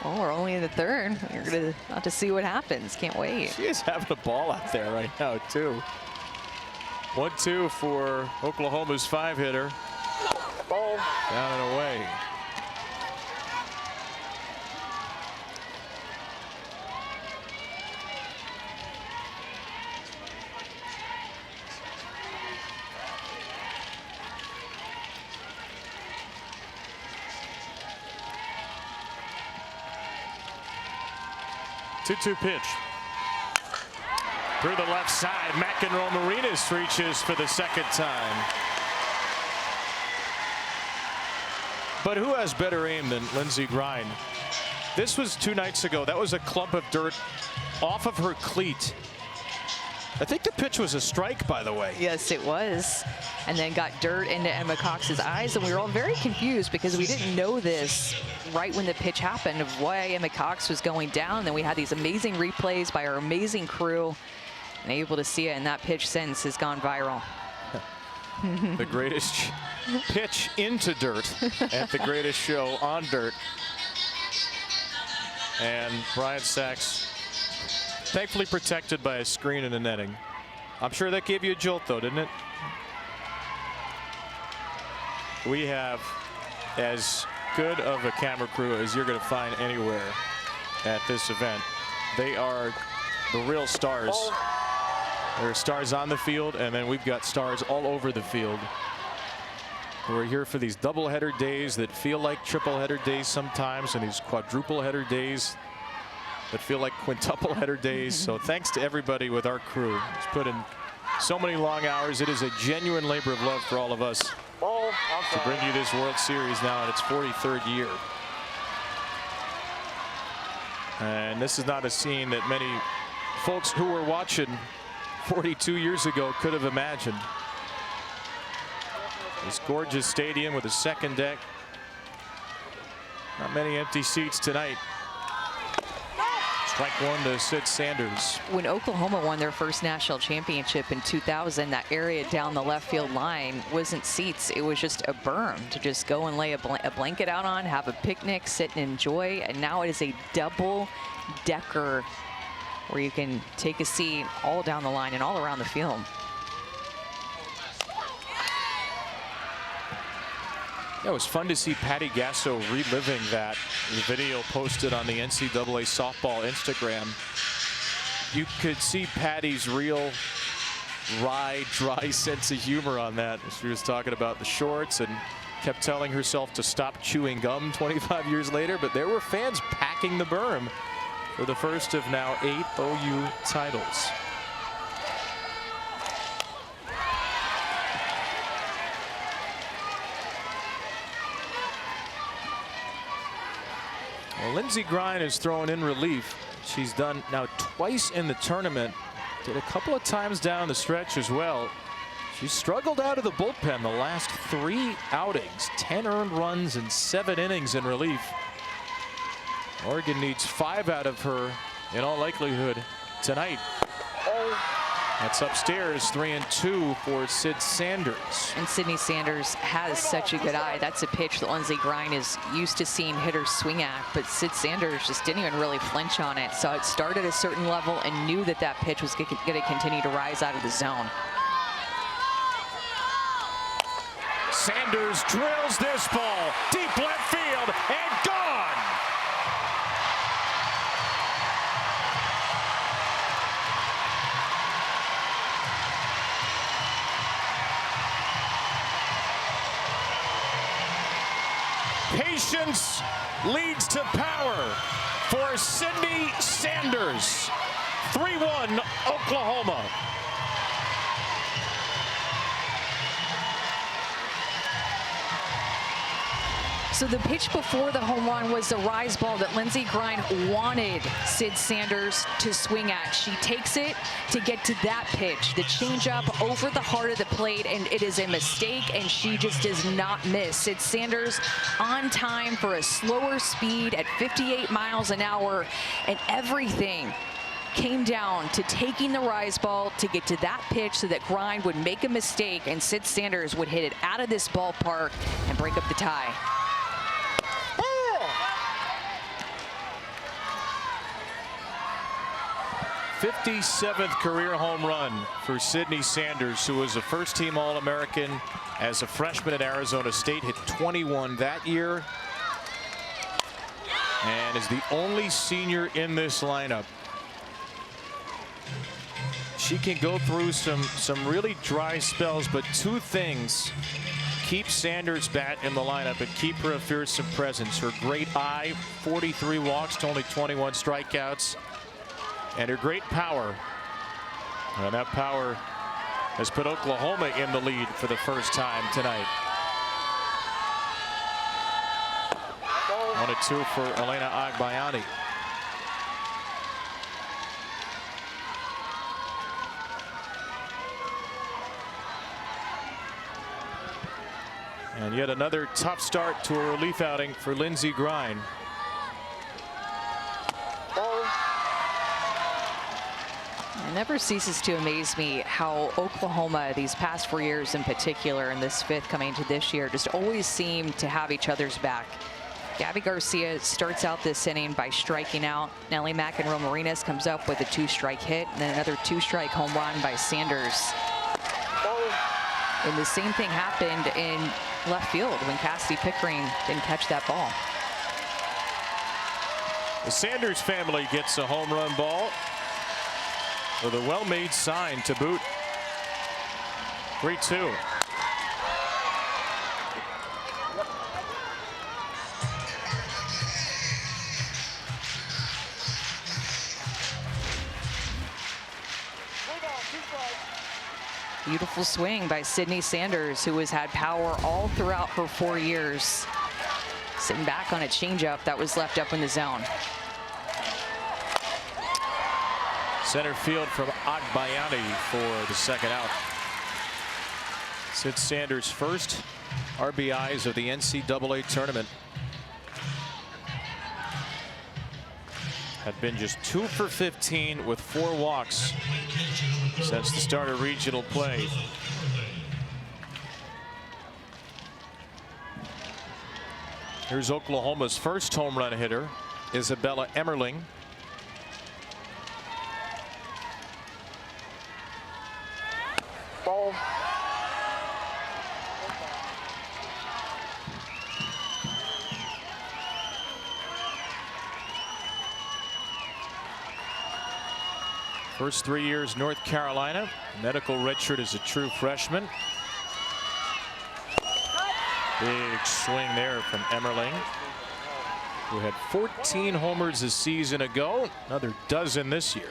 Well, we're only in the third. You're going to have to see what happens. Can't wait. She is having a ball out there right now, too. 1-2 for Oklahoma's 5-hitter. Down and away. Two-two pitch. Through the left side, McEnroe Marinas reaches for the second time. But who has better aim than Lindsey Grine? This was 2 nights ago. That was a clump of dirt off of her cleat. I think the pitch was a strike, by the way. Yes, it was. And then got dirt into Emma Cox's eyes, and we were all very confused because we didn't know this right when the pitch happened of why Emma Cox was going down. And then we had these amazing replays by our amazing crew, and able to see it, and that pitch since has gone viral. The greatest pitch into dirt at the greatest show on dirt. And Brian Sachs thankfully protected by a screen and a netting. I'm sure that gave you a jolt, though, didn't it? We have as good of a camera crew as you're going to find anywhere at this event. They are the real stars. There are stars on the field, and then we've got stars all over the field. We're here for these double-header days that feel like triple-header days sometimes, and these quadruple-header days that feel like quintuple-header days. So thanks to everybody with our crew who's put in so many long hours. It is a genuine labor of love for all of us to bring you this World Series now in its 43rd year. And this is not a scene that many folks who were watching 42 years ago could have imagined. This gorgeous stadium with a second deck. Not many empty seats tonight. Strike one to Sid Sanders. When Oklahoma won their first national championship in 2000, that area down the left field line wasn't seats. It was just a berm to just go and lay a blanket out on, have a picnic, sit and enjoy. And now it is a double-decker where you can take a seat all down the line and all around the field. It was fun to see Patty Gasso reliving that video posted on the NCAA softball Instagram. You could see Patty's real wry, dry sense of humor on that. She was talking about the shorts and kept telling herself to stop chewing gum 25 years later. But there were fans packing the berm for the first of now 8 OU titles. Well, Lindsey Grine is throwing in relief. She's done now twice in the tournament. Did a couple of times down the stretch as well. She's struggled out of the bullpen the last 3 outings. 10 earned runs and 7 innings in relief. Oregon needs 5 out of her in all likelihood tonight. That's upstairs, 3-2 for Sid Sanders. And Sydney Sanders has such a good eye. That's a pitch that Lindsey Grine is used to seeing hitters swing at, but Sid Sanders just didn't even really flinch on it. So it started at a certain level and knew that that pitch was going to continue to rise out of the zone. Sanders drills this ball deep left field and gone. Patience leads to power for Sydney Sanders. 3-1 Oklahoma. So the pitch before the home run was the rise ball that Lindsey Grine wanted Sid Sanders to swing at. She takes it to get to that pitch, the changeup over the heart of the plate, and it is a mistake, and she just does not miss. Sid Sanders on time for a slower speed at 58 miles an hour, and everything came down to taking the rise ball to get to that pitch so that Grine would make a mistake and Sid Sanders would hit it out of this ballpark and break up the tie. 57th career home run for Sydney Sanders, who was a first-team All-American as a freshman at Arizona State, hit 21 that year, and is the only senior in this lineup. She can go through some really dry spells, but 2 things keep Sanders' bat in the lineup and keep her a fearsome presence. Her great eye, 43 walks to only 21 strikeouts. And her great power. And that power has put Oklahoma in the lead for the first time tonight. 1-2 for Elena Agbayani. And yet another tough start to a relief outing for Lindsey Grine. It never ceases to amaze me how Oklahoma, these past 4 years in particular, and this 5th coming to this year, just always seem to have each other's back. Gabby Garcia starts out this inning by striking out. Nellie McEnroe-Marinas comes up with a 2-strike hit, and then another 2-strike home run by Sanders. And the same thing happened in left field when Cassidy Pickering didn't catch that ball. The Sanders family gets a home run ball with a well-made sign to boot. 3-2. Beautiful swing by Sydney Sanders, who has had power all throughout her 4 years. Sitting back on a changeup that was left up in the zone. Center field from Agbayani for the second out. Sid Sanders' first RBIs of the NCAA tournament. had been just 2 for 15 with 4 walks since the start of regional play. Here's Oklahoma's first home run hitter, Isabella Emmerling. Ball. First 3 years North Carolina, medical redshirt as a true freshman. Big swing there from Emmerling, who had 14 homers a season ago, another dozen this year.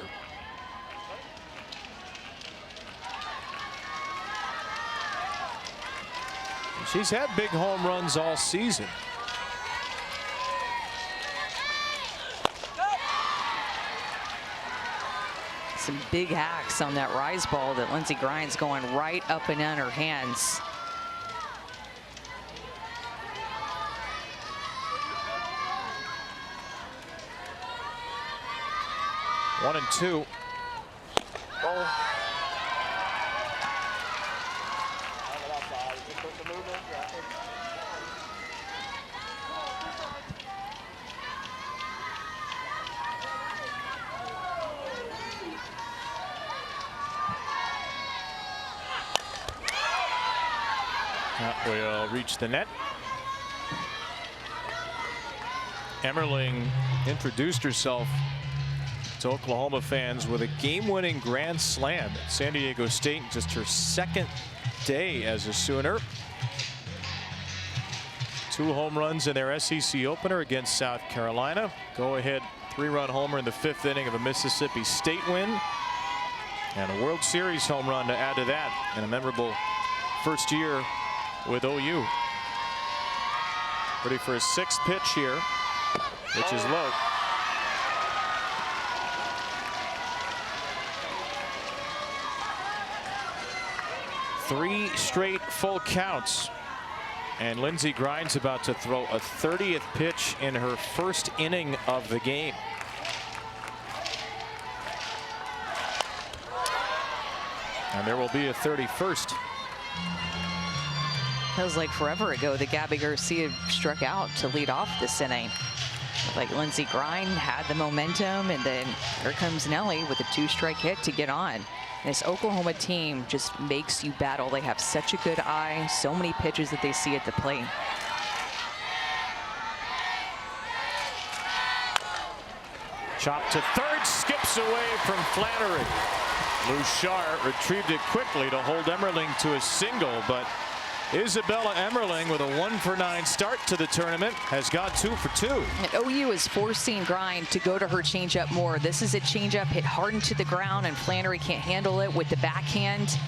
She's had big home runs all season. Some big hacks on that rise ball that Lindsey Grimes going right up and down her hands. One and two. Ball. That will reach the net. Emmerling introduced herself to Oklahoma fans with a game-winning grand slam at San Diego State, just her second day as a Sooner. 2 home runs in their SEC opener against South Carolina. Go-ahead 3-run homer in the 5th inning of a Mississippi State win. And a World Series home run to add to that in a memorable first year with OU. Ready for his 6th pitch here, which is low. Three straight full counts. And Lindsey Grimes about to throw a 30th pitch in her first inning of the game. And there will be a 31st. Feels like forever ago that Gabby Garcia struck out to lead off this inning. Like Lindsey Grimes had the momentum, and then here comes Nelly with a 2-strike hit to get on. This Oklahoma team just makes you battle. They have such a good eye, so many pitches that they see at the plate. Chop to third, skips away from Flannery. Bouchard retrieved it quickly to hold Emmerling to a single, but Isabella Emmerling with a 1-for-9 start to the tournament has got 2 for 2. And OU is forcing Grimes to go to her changeup more. This is a changeup hit hard into the ground, and Flannery can't handle it with the backhand.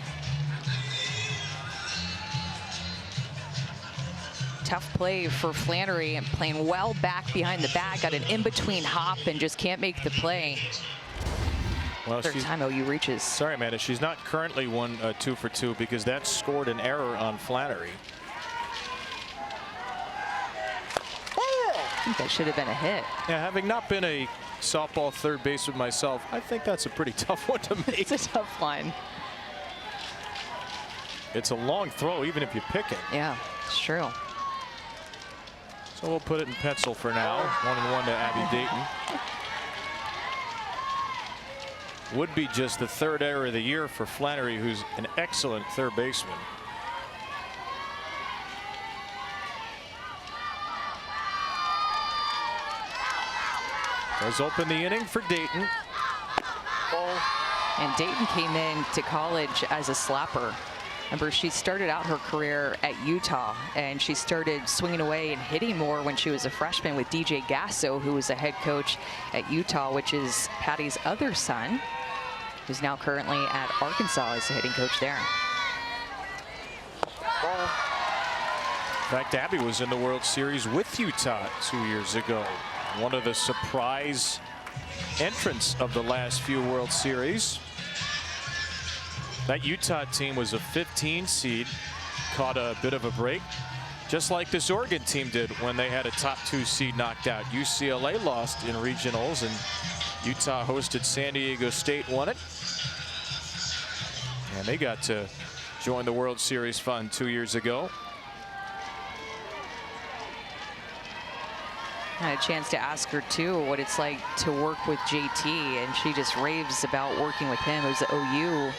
Tough play for Flannery, and playing well back behind the bag. Got an in-between hop and just can't make the play. Well, Third time OU reaches. Sorry, Amanda, she's not currently 2 for 2 because that scored an error on Flannery. I think that should have been a hit. Yeah, having not been a softball third baseman myself, I think that's a pretty tough one to make. It's a tough one. It's a long throw, even if you pick it. Yeah, it's true. So we'll put it in pencil for now. 1-1 to Abby Dayton. Would be just the 3rd error of the year for Flannery, who's an excellent third baseman. Does open the inning for Dayton. And Dayton came in to college as a slapper. Remember, she started out her career at Utah, and she started swinging away and hitting more when she was a freshman with DJ Gasso, who was a head coach at Utah, which is Patty's other son, who's now currently at Arkansas as the hitting coach there. In fact, Abby was in the World Series with Utah 2 years ago. One of the surprise entrants of the last few World Series. That Utah team was a 15 seed, caught a bit of a break. Just like this Oregon team did when they had a top 2 seed knocked out. UCLA lost in regionals, and Utah hosted San Diego State, won it. And they got to join the World Series fun 2 years ago. I had a chance to ask her too what it's like to work with JT, and she just raves about working with him. Who's the OU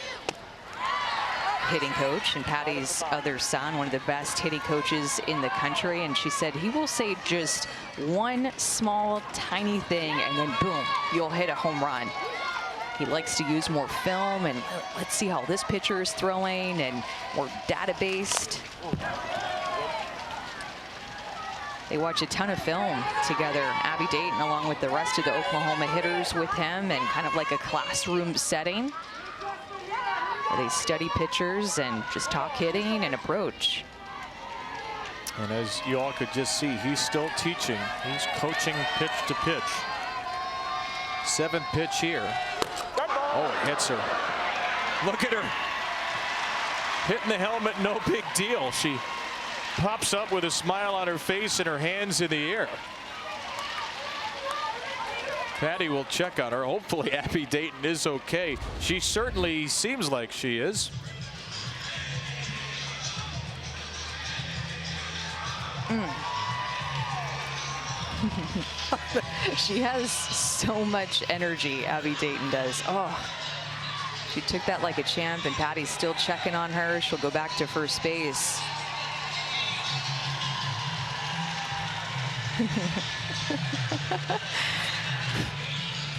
hitting coach and Patty's other son, one of the best hitting coaches in the country. And she said he will say just one small tiny thing and then boom, you'll hit a home run. He likes to use more film and let's see how this pitcher is throwing, and more data-based. They watch a ton of film together, Abby Dayton along with the rest of the Oklahoma hitters with him, and kind of like a classroom setting where they study pitchers and just talk hitting and approach. And as you all could just see, he's still teaching. He's coaching pitch to pitch. 7th pitch here. Oh, it hits her. Look at her. Hitting the helmet, no big deal. She pops up with a smile on her face and her hands in the air. Patty will check on her. Hopefully Abby Dayton is okay. She certainly seems like she is. She has so much energy, Abby Dayton does. Oh, she took that like a champ, and Patty's still checking on her. She'll go back to first base.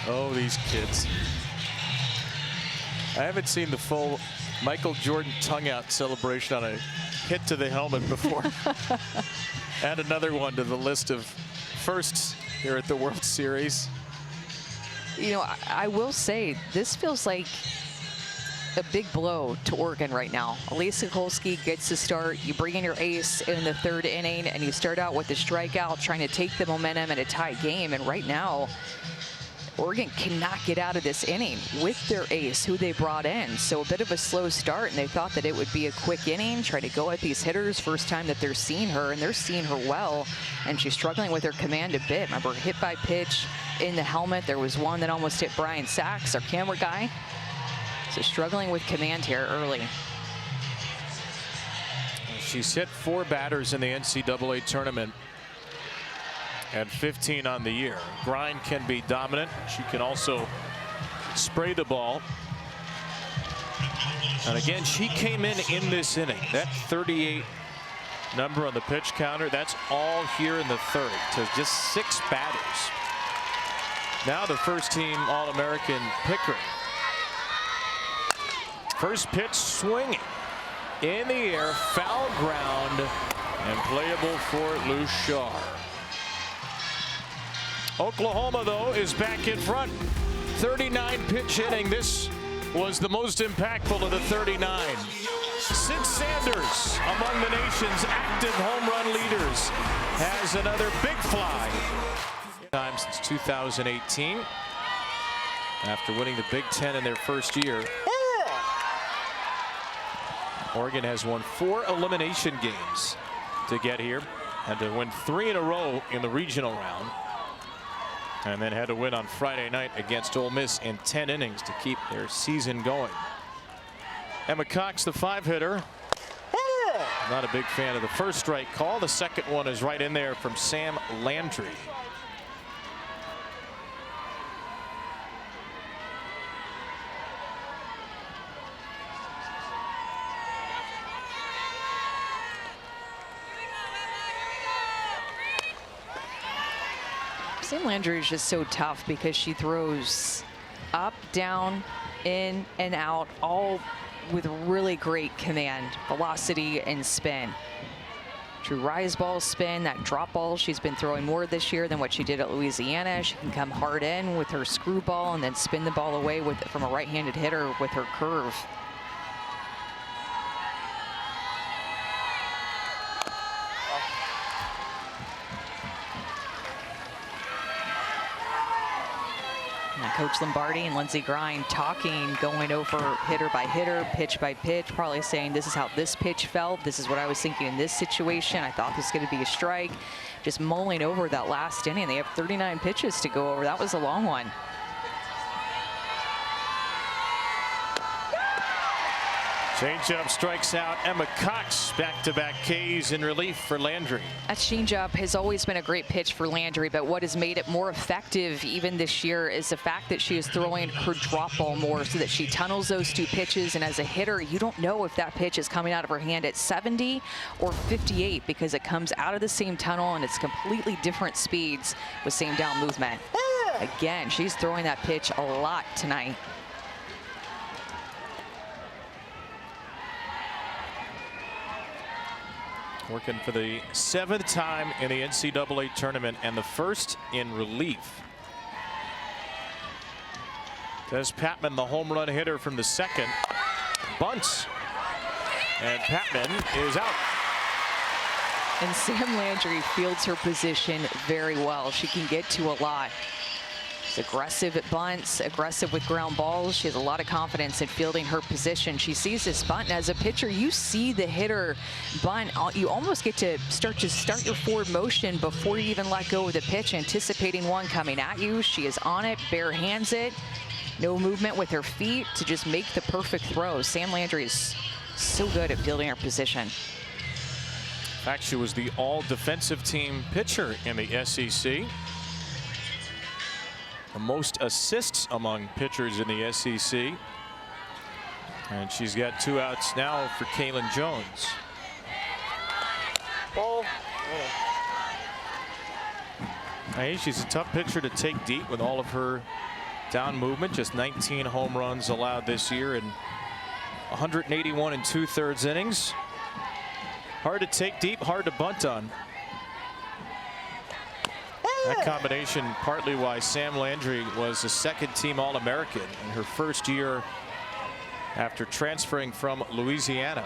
Oh, these kids. I haven't seen the full Michael Jordan tongue out celebration on a hit to the helmet before. Add another one to the list of firsts here at the World Series. You know, I will say this feels like a big blow to Oregon right now. Elise Sikulski gets to start. You bring in your ace in the 3rd inning, and you start out with a strikeout, trying to take the momentum in a tie game. And right now, Oregon cannot get out of this inning with their ace, who they brought in. So a bit of a slow start, and they thought that it would be a quick inning, try to go at these hitters. First time that they're seeing her, and they're seeing her well, and she's struggling with her command a bit. Remember, hit by pitch in the helmet. There was one that almost hit Brian Sachs, our camera guy. So struggling with command here early. She's hit 4 batters in the NCAA tournament and 15 on the year. Grind can be dominant. She can also spray the ball. And again, she came in this inning. That 38 number on the pitch counter, that's all here in the 3rd to just 6 batters. Now the first team All-American Pickering. First pitch swinging in the air, foul ground, and playable for Lushar. Oklahoma, though, is back in front. 39 pitch inning. This was the most impactful of the 39. Sid Sanders, among the nation's active home run leaders, has another big fly. Time since 2018, after winning the Big Ten in their first year. Oregon has won 4 elimination games to get here, had to win 3 in a row in the regional round, and then had to win on Friday night against Ole Miss in 10 innings to keep their season going. Emma Cox, the 5-hitter. Not a big fan of the first strike call. The second one is right in there from Sam Landry. Sam Landry is just so tough because she throws up, down, in, and out, all with really great command, velocity, and spin. True rise ball spin, that drop ball she's been throwing more this year than what she did at Louisiana. She can come hard in with her screwball and then spin the ball away with it from a right-handed hitter with her curve. Coach Lombardi and Lindsey Grind talking, going over hitter by hitter, pitch by pitch, probably saying this is how this pitch felt. This is what I was thinking in this situation. I thought this was going to be a strike. Just mulling over that last inning. They have 39 pitches to go over. That was a long one. Changeup strikes out Emma Cox. Back-to-back Ks in relief for Landry. That changeup has always been a great pitch for Landry, but what has made it more effective even this year is the fact that she is throwing her drop ball more so that she tunnels those two pitches. And as a hitter, you don't know if that pitch is coming out of her hand at 70 or 58 because it comes out of the same tunnel and it's completely different speeds with same down movement. Again, she's throwing that pitch a lot tonight. Working for the 7th time in the NCAA tournament and the 1st in relief. Des Patman, the home run hitter from the 2nd, bunts. And Patman is out. And Sam Landry fields her position very well. She can get to a lot. She's aggressive at bunts, aggressive with ground balls. She has a lot of confidence in fielding her position. She sees this bunt, and as a pitcher, you see the hitter bunt. You almost get to start your forward motion before you even let go of the pitch, anticipating one coming at you. She is on it, bare hands it. No movement with her feet to just make the perfect throw. Sam Landry is so good at fielding her position. In fact, she was the all-defensive team pitcher in the SEC. The most assists among pitchers in the SEC. And she's got 2 outs now for Kaylin Jones. Ball. Hey, she's a tough pitcher to take deep with all of her down movement. Just 19 home runs allowed this year and 181 2/3 innings. Hard to take deep, hard to bunt on. That combination partly why Sam Landry was a 2nd-team All-American in her 1st year after transferring from Louisiana.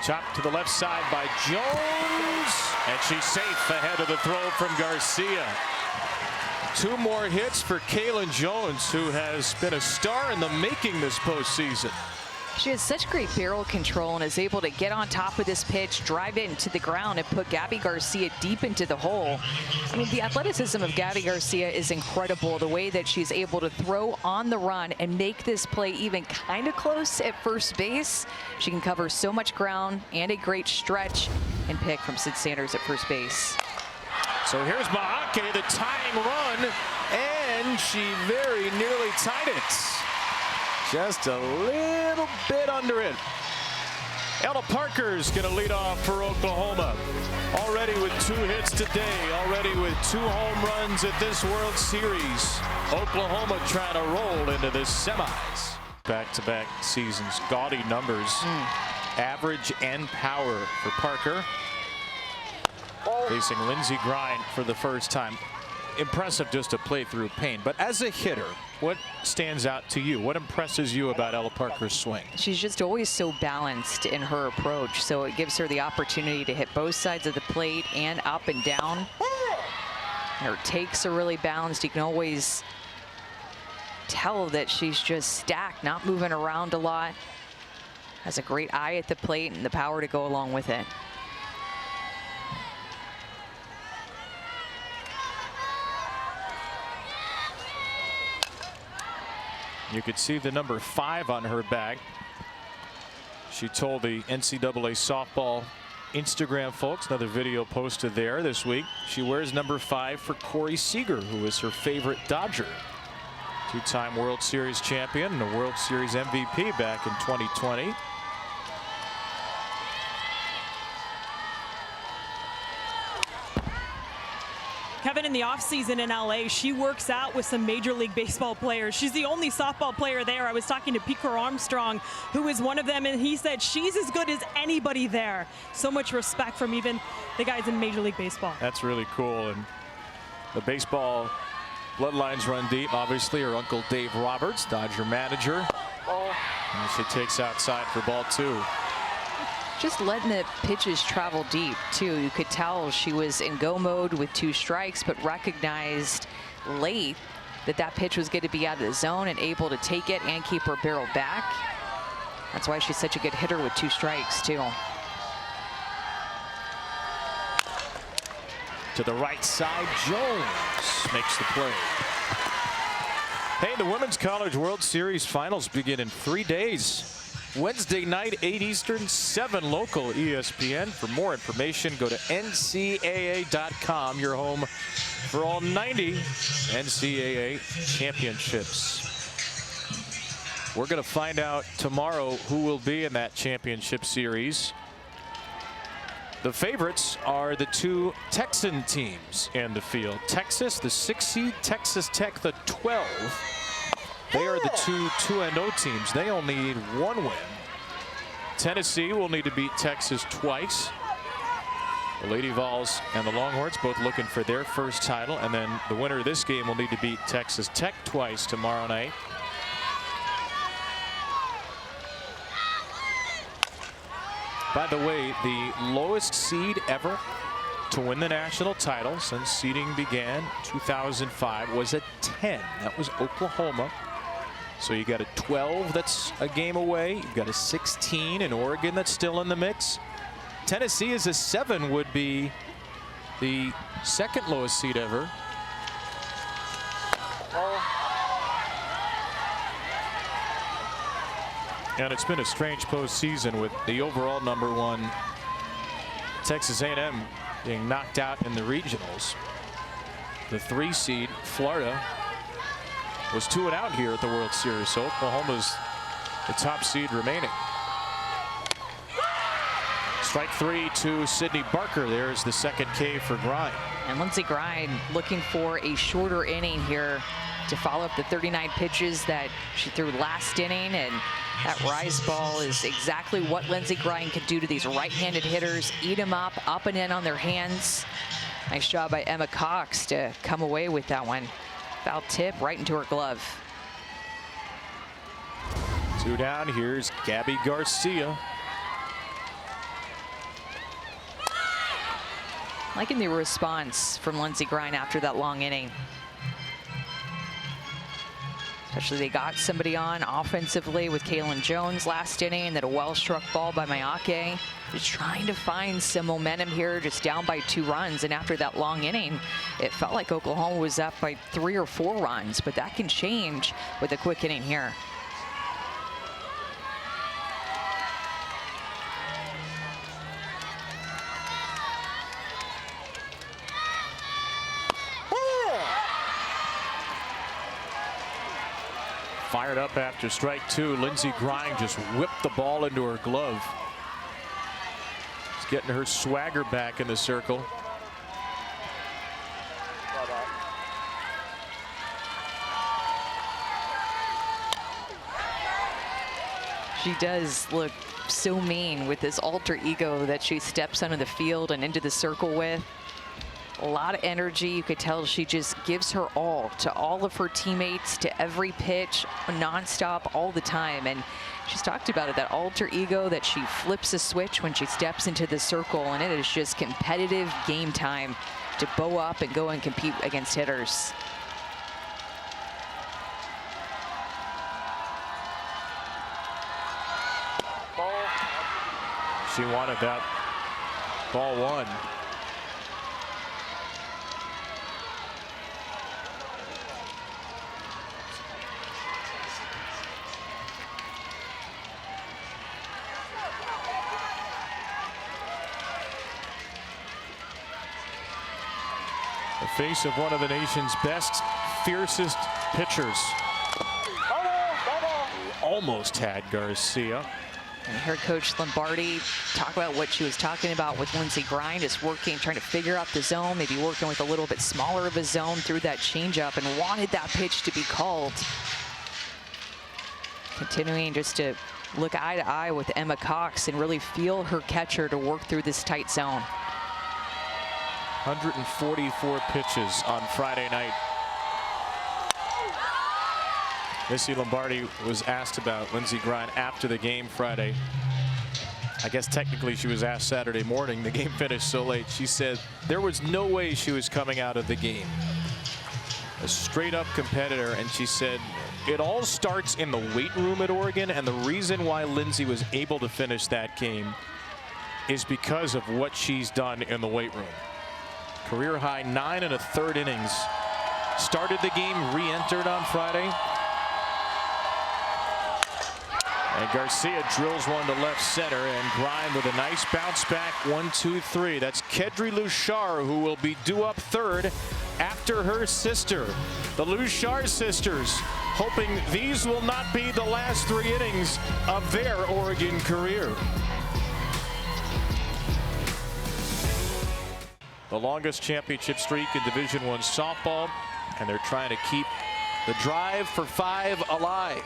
Chopped to the left side by Jones, and she's safe ahead of the throw from Garcia. 2 more hits for Kaylin Jones, who has been a star in the making this postseason. She has such great barrel control and is able to get on top of this pitch, drive it into the ground, and put Gabby Garcia deep into the hole. I mean, the athleticism of Gabby Garcia is incredible. The way that she's able to throw on the run and make this play even kind of close at first base. She can cover so much ground and a great stretch and pick from Sid Sanders at first base. So here's Mahake, the tying run, and she very nearly tied it. Just a little bit under it. Ella Parker's going to lead off for Oklahoma. Already with 2 hits today, already with 2 home runs at this World Series. Oklahoma trying to roll into the semis. Back-to-back seasons, gaudy numbers. Average and power for Parker. Facing Lindsey Grind for the first time. Impressive just to play through pain. But as a hitter, what stands out to you? What impresses you about Ella Parker's swing? She's just always so balanced in her approach, so it gives her the opportunity to hit both sides of the plate and up and down. Her takes are really balanced. You can always tell that she's just stacked, not moving around a lot. Has a great eye at the plate and the power to go along with it. You could see the number 5 on her bag. She told the NCAA softball Instagram folks, another video posted there this week, she wears number 5 for Corey Seager, who is her favorite Dodger. 2-time World Series champion and a World Series MVP back in 2020. Kevin, in the offseason in LA, she works out with some Major League Baseball players. She's the only softball player there. I was talking to Pico Armstrong, who is one of them, and he said she's as good as anybody there. So much respect from even the guys in Major League Baseball. That's really cool. And the baseball bloodlines run deep. Obviously, her uncle Dave Roberts, Dodger manager, And she takes outside for ball 2. Just letting the pitches travel deep, too. You could tell she was in go mode with 2 strikes, but recognized late that that pitch was going to be out of the zone and able to take it and keep her barrel back. That's why she's such a good hitter with 2 strikes, too. To the right side, Jones makes the play. Hey, the Women's College World Series finals begin in 3 days. Wednesday night, 8 Eastern, 7 local ESPN. For more information, go to NCAA.com, your home for all 90 NCAA championships. We're going to find out tomorrow who will be in that championship series. The favorites are the 2 Texan teams in the field. Texas, the 6 seed, Texas Tech, the 12. They are the 2 2-0 teams. They only need 1 win. Tennessee will need to beat Texas twice. The Lady Vols and the Longhorns both looking for their first title. And then the winner of this game will need to beat Texas Tech twice tomorrow night. By the way, the lowest seed ever to win the national title since seeding began 2005 was a 10. That was Oklahoma. So you got a 12 that's a game away. You've got a 16 in Oregon that's still in the mix. Tennessee is a 7, would be the 2nd lowest seed ever. And it's been a strange postseason with the overall #1 Texas A&M being knocked out in the regionals. The 3 seed Florida was 2-out here at the World Series, so Oklahoma's the top seed remaining. Strike 3 to Sydney Barker. There's the 2nd K for Grind. And Lindsey Grind looking for a shorter inning here to follow up the 39 pitches that she threw last inning, and that rise ball is exactly what Lindsey Grind could do to these right-handed hitters. Eat them up and in on their hands. Nice job by Emma Cox to come away with that one. Foul tip right into her glove. 2 down. Here's Gabby Garcia. Liking the response from Lindsey Grind after that long inning. Especially they got somebody on offensively with Kaylin Jones last inning, and then a well-struck ball by Mayake. Just trying to find some momentum here, just down by 2 runs. And after that long inning, it felt like Oklahoma was up by 3 or 4 runs, but that can change with a quick inning here. Fired up after strike 2. Lindsey Grind just whipped the ball into her glove. She's getting her swagger back in the circle. She does look so mean with this alter ego that she steps onto the field and into the circle with. A lot of energy. You could tell she just gives her all to all of her teammates, to every pitch, nonstop, all the time. And she's talked about it, that alter ego, that she flips a switch when she steps into the circle, and it is just competitive game time to bow up and go and compete against hitters. She wanted that ball 1. The face of one of the nation's best, fiercest pitchers. Almost had Garcia. And I heard Coach Lombardi talk about what she was talking about with Lindsey Grind, just working, trying to figure out the zone, maybe working with a little bit smaller of a zone through that changeup, and wanted that pitch to be called. Continuing just to look eye to eye with Emma Cox and really feel her catcher to work through this tight zone. 144 pitches on Friday night. Missy Lombardi was asked about Lindsey Grine after the game Friday. I guess technically she was asked Saturday morning. The game finished so late. She said there was no way she was coming out of the game. A straight up competitor, and she said it all starts in the weight room at Oregon, and the reason why Lindsey was able to finish that game is because of what she's done in the weight room. Career high 9 1/3 innings. Started the game, re-entered on Friday. And Garcia drills one to left center, and Grine with a nice bounce back. 1-2-3. That's Kedri Lushar, who will be due up third after her sister. The Lushar sisters hoping these will not be the last 3 innings of their Oregon career. The longest championship streak in Division I softball, and they're trying to keep the drive for 5 alive.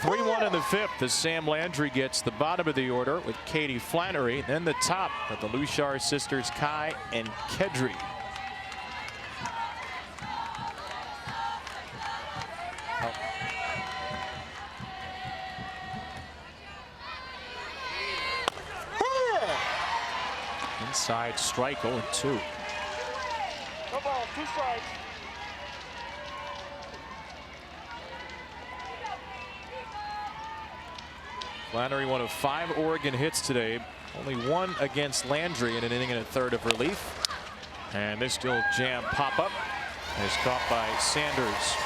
3-1 in the 5th as Sam Landry gets the bottom of the order with Katie Flannery. Then the top of the Lushar sisters, Kai and Kedri. Inside strike, 0-2. No ball, 2 strikes. Flannery, one of 5 Oregon hits today. Only 1 against Landry in an inning and a third of relief. And this still jam pop-up is caught by Sanders.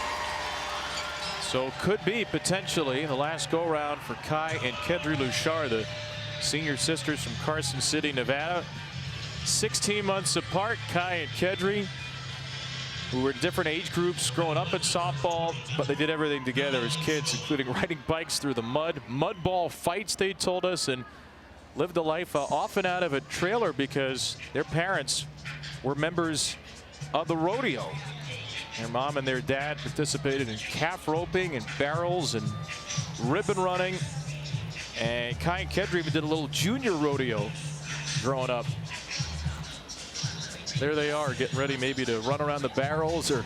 So could be potentially the last go-round for Kai and Kedri Lushar, the senior sisters from Carson City, Nevada. 16 months apart, Kai and Kedri, who were different age groups growing up in softball, but they did everything together as kids, including riding bikes through the mud ball fights, they told us, and lived a life often out of a trailer because their parents were members of the rodeo. Their mom and their dad participated in calf roping and barrels and ribbon running. And Kai and Kedri even did a little junior rodeo growing up. There they are, getting ready maybe to run around the barrels or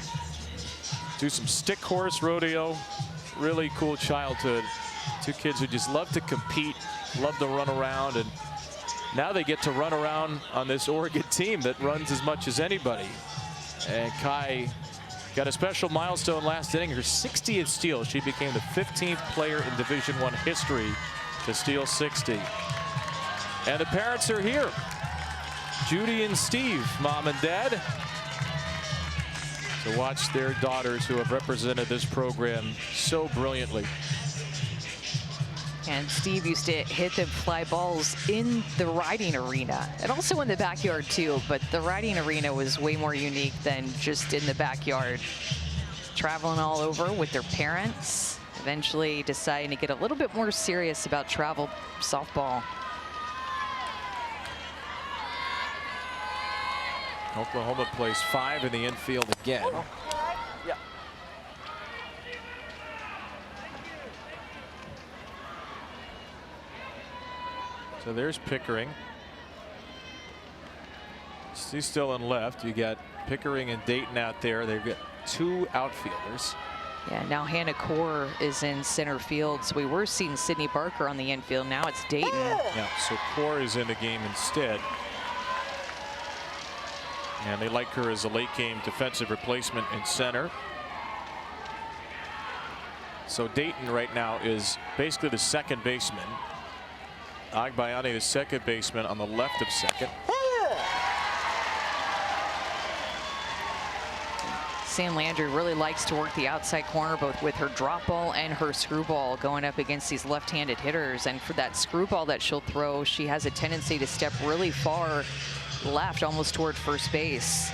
do some stick horse rodeo. Really cool childhood. 2 kids who just love to compete, love to run around, and now they get to run around on this Oregon team that runs as much as anybody. And Kai got a special milestone last inning, her 60th steal. She became the 15th player in Division I history to steal 60. And the parents are here. Judy and Steve, mom and dad, to watch their daughters who have represented this program so brilliantly. And Steve used to hit the fly balls in the riding arena and also in the backyard too, but the riding arena was way more unique than just in the backyard. Traveling all over with their parents, eventually deciding to get a little bit more serious about travel softball. Oklahoma plays 5 in the infield again. Yeah. So there's Pickering. She's still in left. You got Pickering and Dayton out there. They've got 2 outfielders. Yeah, now Hannah Core is in center field. So we were seeing Sydney Barker on the infield. Now it's Dayton. Yeah, so Core is in the game instead. And they like her as a late game defensive replacement in center. So Dayton right now is basically the second baseman. Agbayani, the second baseman, on the left of second. Sam Landry really likes to work the outside corner, both with her drop ball and her screwball, going up against these left-handed hitters. And for that screwball that she'll throw, she has a tendency to step really far left, almost toward first base.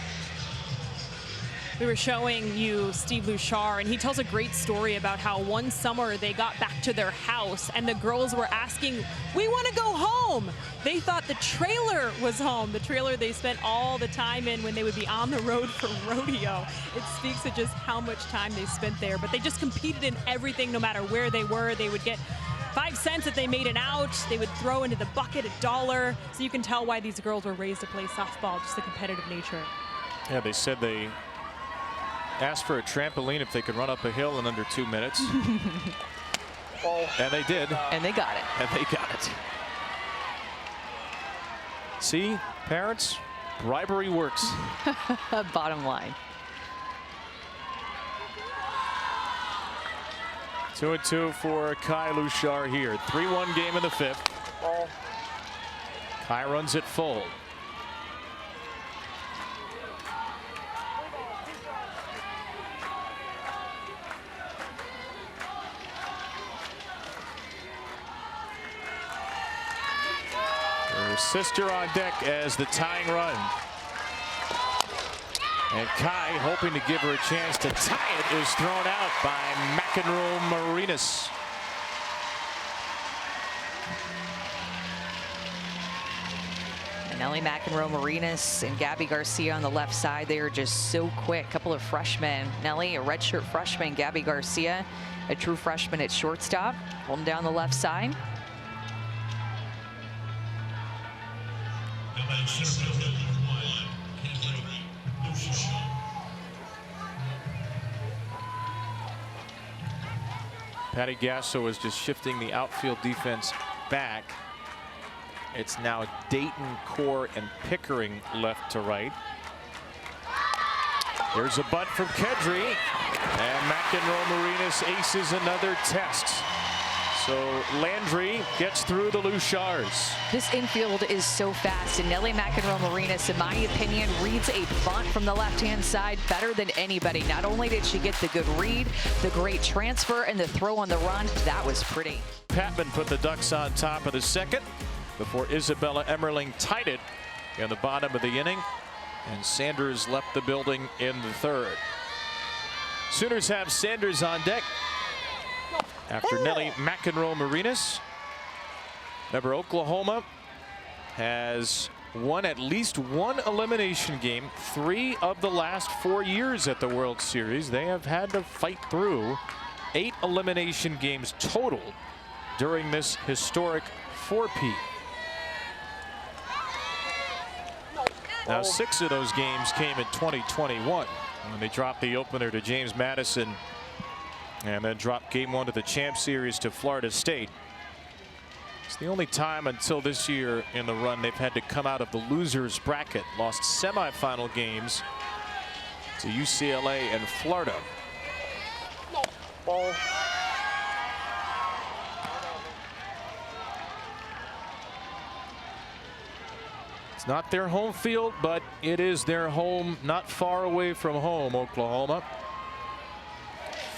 We were showing you Steve Lushar, and he tells a great story about how one summer they got back to their house and the girls were asking, "We want to go home." They thought the trailer was home, the trailer they spent all the time in when they would be on the road for rodeo. It speaks to just how much time they spent there, but they just competed in everything no matter where they were. They would get 5 cents if they made an out. They would throw into the bucket $1. So you can tell why these girls were raised to play softball, just the competitive nature. Yeah, they said they asked for a trampoline if they could run up a hill in under 2 minutes. And they did. And they got it. And they got it. See, parents, bribery works. Bottom line. 2-2 for Kai Lushar here. 3-1 game in the 5th. Kai runs it full. Her sister on deck as the tying run. And Kai, hoping to give her a chance to tie it, is thrown out by McEnroe-Marinas. Nellie McEnroe-Marinas and Gabby Garcia on the left side. They are just so quick. Couple of freshmen. Nellie, a redshirt freshman. Gabby Garcia, a true freshman at shortstop. Holding down the left side. Patty Gasso is just shifting the outfield defense back. It's now Dayton, Core, and Pickering left to right. Here's a bunt from Kedry, and McEnroe-Marinas aces another test. So Landry gets through the Lushars. This infield is so fast, and Nellie McEnroe-Marinas, in my opinion, reads a bunt from the left-hand side better than anybody. Not only did she get the good read, the great transfer, and the throw on the run, that was pretty. Patman put the Ducks on top of the 2nd before Isabella Emmerling tied it in the bottom of the inning, and Sanders left the building in the 3rd. Sooners have Sanders on deck after Nellie McEnroe-Marinas. Remember, Oklahoma has won at least one elimination game 3 of the last 4 years at the World Series. They have had to fight through 8 elimination games total during this historic 4-peat. Now 6 of those games came in 2021 when they dropped the opener to James Madison and then dropped game 1 of the Champ Series to Florida State. It's the only time until this year in the run they've had to come out of the losers bracket. Lost semifinal games to UCLA and Florida. It's not their home field, but it is their home not far away from home, Oklahoma.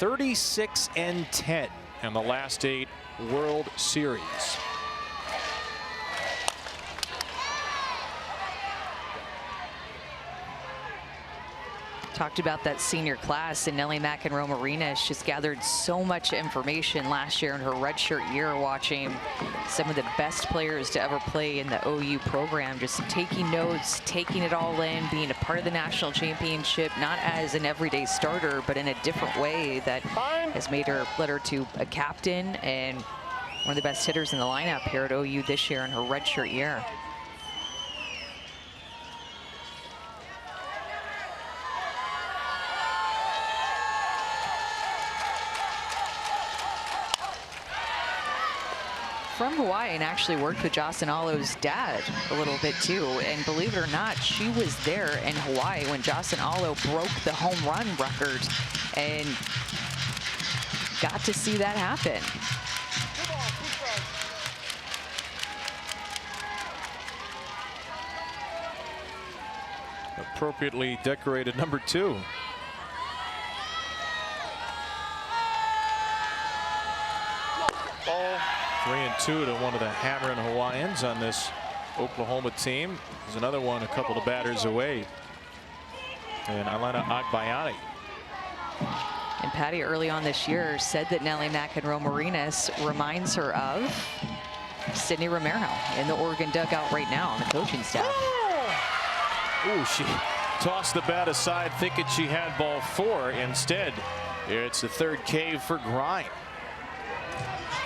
36-10 in the last 8 World Series. Talked about that senior class, and Nellie McEnroe-Marinas just gathered so much information last year in her redshirt year, watching some of the best players to ever play in the OU program, just taking notes, taking it all in, being a part of the national championship, not as an everyday starter, but in a different way that has led her to a captain and one of the best hitters in the lineup here at OU this year in her redshirt year. From Hawaii, and actually worked with Jocelyn Allo's dad a little bit too. And believe it or not, she was there in Hawaii when Jocelyn Allo broke the home run record and got to see that happen. Appropriately decorated number 2. Ball. 3-2 to one of the hammering Hawaiians on this Oklahoma team. There's another one a couple of batters away. And Alana Agbayani. And Patty early on this year said that Nellie McEnroe-Marinas reminds her of Sydney Romero in the Oregon dugout right now on the coaching staff. Ooh, she tossed the bat aside thinking she had ball 4. Instead, it's the 3rd K for Grind.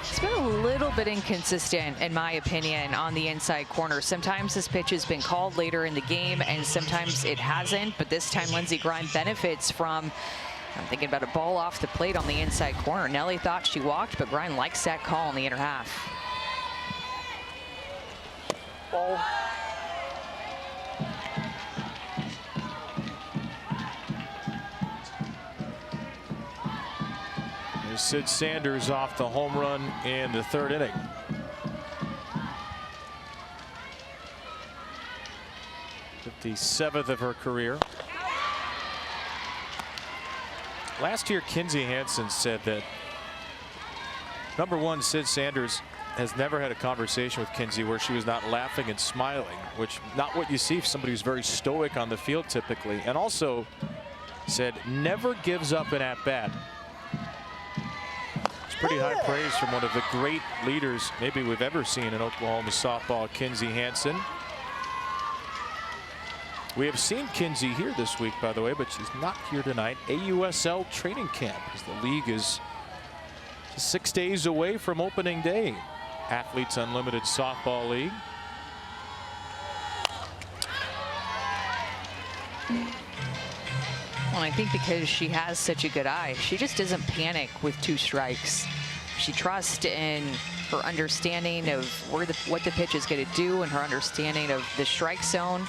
It's been a little bit inconsistent, in my opinion, on the inside corner. Sometimes this pitch has been called later in the game, and sometimes it hasn't. But this time, Lindsey Grime benefits from I'm thinking about a ball off the plate on the inside corner. Nelly thought she walked, but Grind likes that call in the inner half. Ball. There's Sid Sanders off the home run in the 3rd inning. The 7th of her career. Last year, Kinsey Hansen said that, number one, Sid Sanders has never had a conversation with Kinsey where she was not laughing and smiling, which not what you see for somebody who's very stoic on the field typically, and also said never gives up an at-bat. It's pretty high praise from one of the great leaders maybe we've ever seen in Oklahoma softball, Kinsey Hansen. We have seen Kinsey here this week, by the way, but she's not here tonight. AUSL training camp as the league is 6 days away from opening day. Athletes Unlimited Softball League. Well, I think because she has such a good eye, she just doesn't panic with 2 strikes. She trusts in her understanding of what the pitch is going to do and her understanding of the strike zone.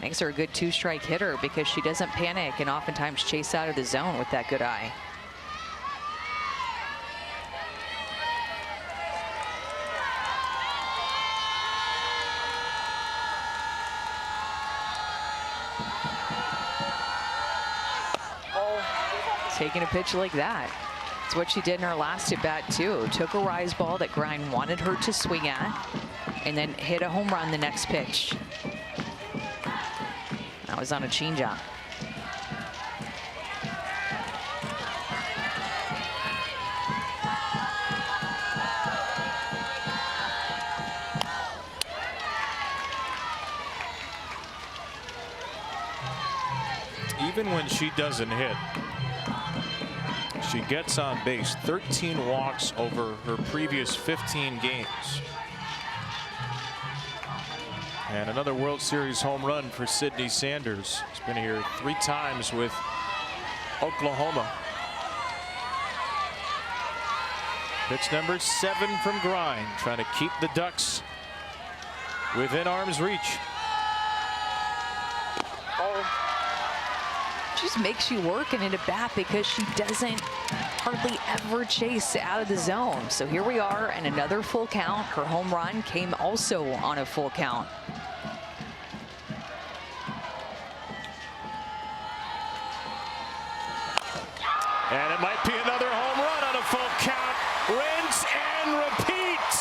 Makes her a good 2-strike hitter because she doesn't panic and oftentimes chase out of the zone with that good eye. Taking a pitch like that. It's what she did in her last at bat too. Took a rise ball that Grind wanted her to swing at and then hit a home run the next pitch. That was on a changeup. Even when she doesn't hit, she gets on base. 13 walks over her previous 15 games. And another World Series home run for Sydney Sanders. She's been here 3 times with Oklahoma. Pitch number 7 from Grind, trying to keep the Ducks within arm's reach. Just makes you work in a bat because she doesn't hardly ever chase out of the zone. So here we are, and another full count. Her home run came also on a full count. And it might be another home run on a full count. Rinse and repeat.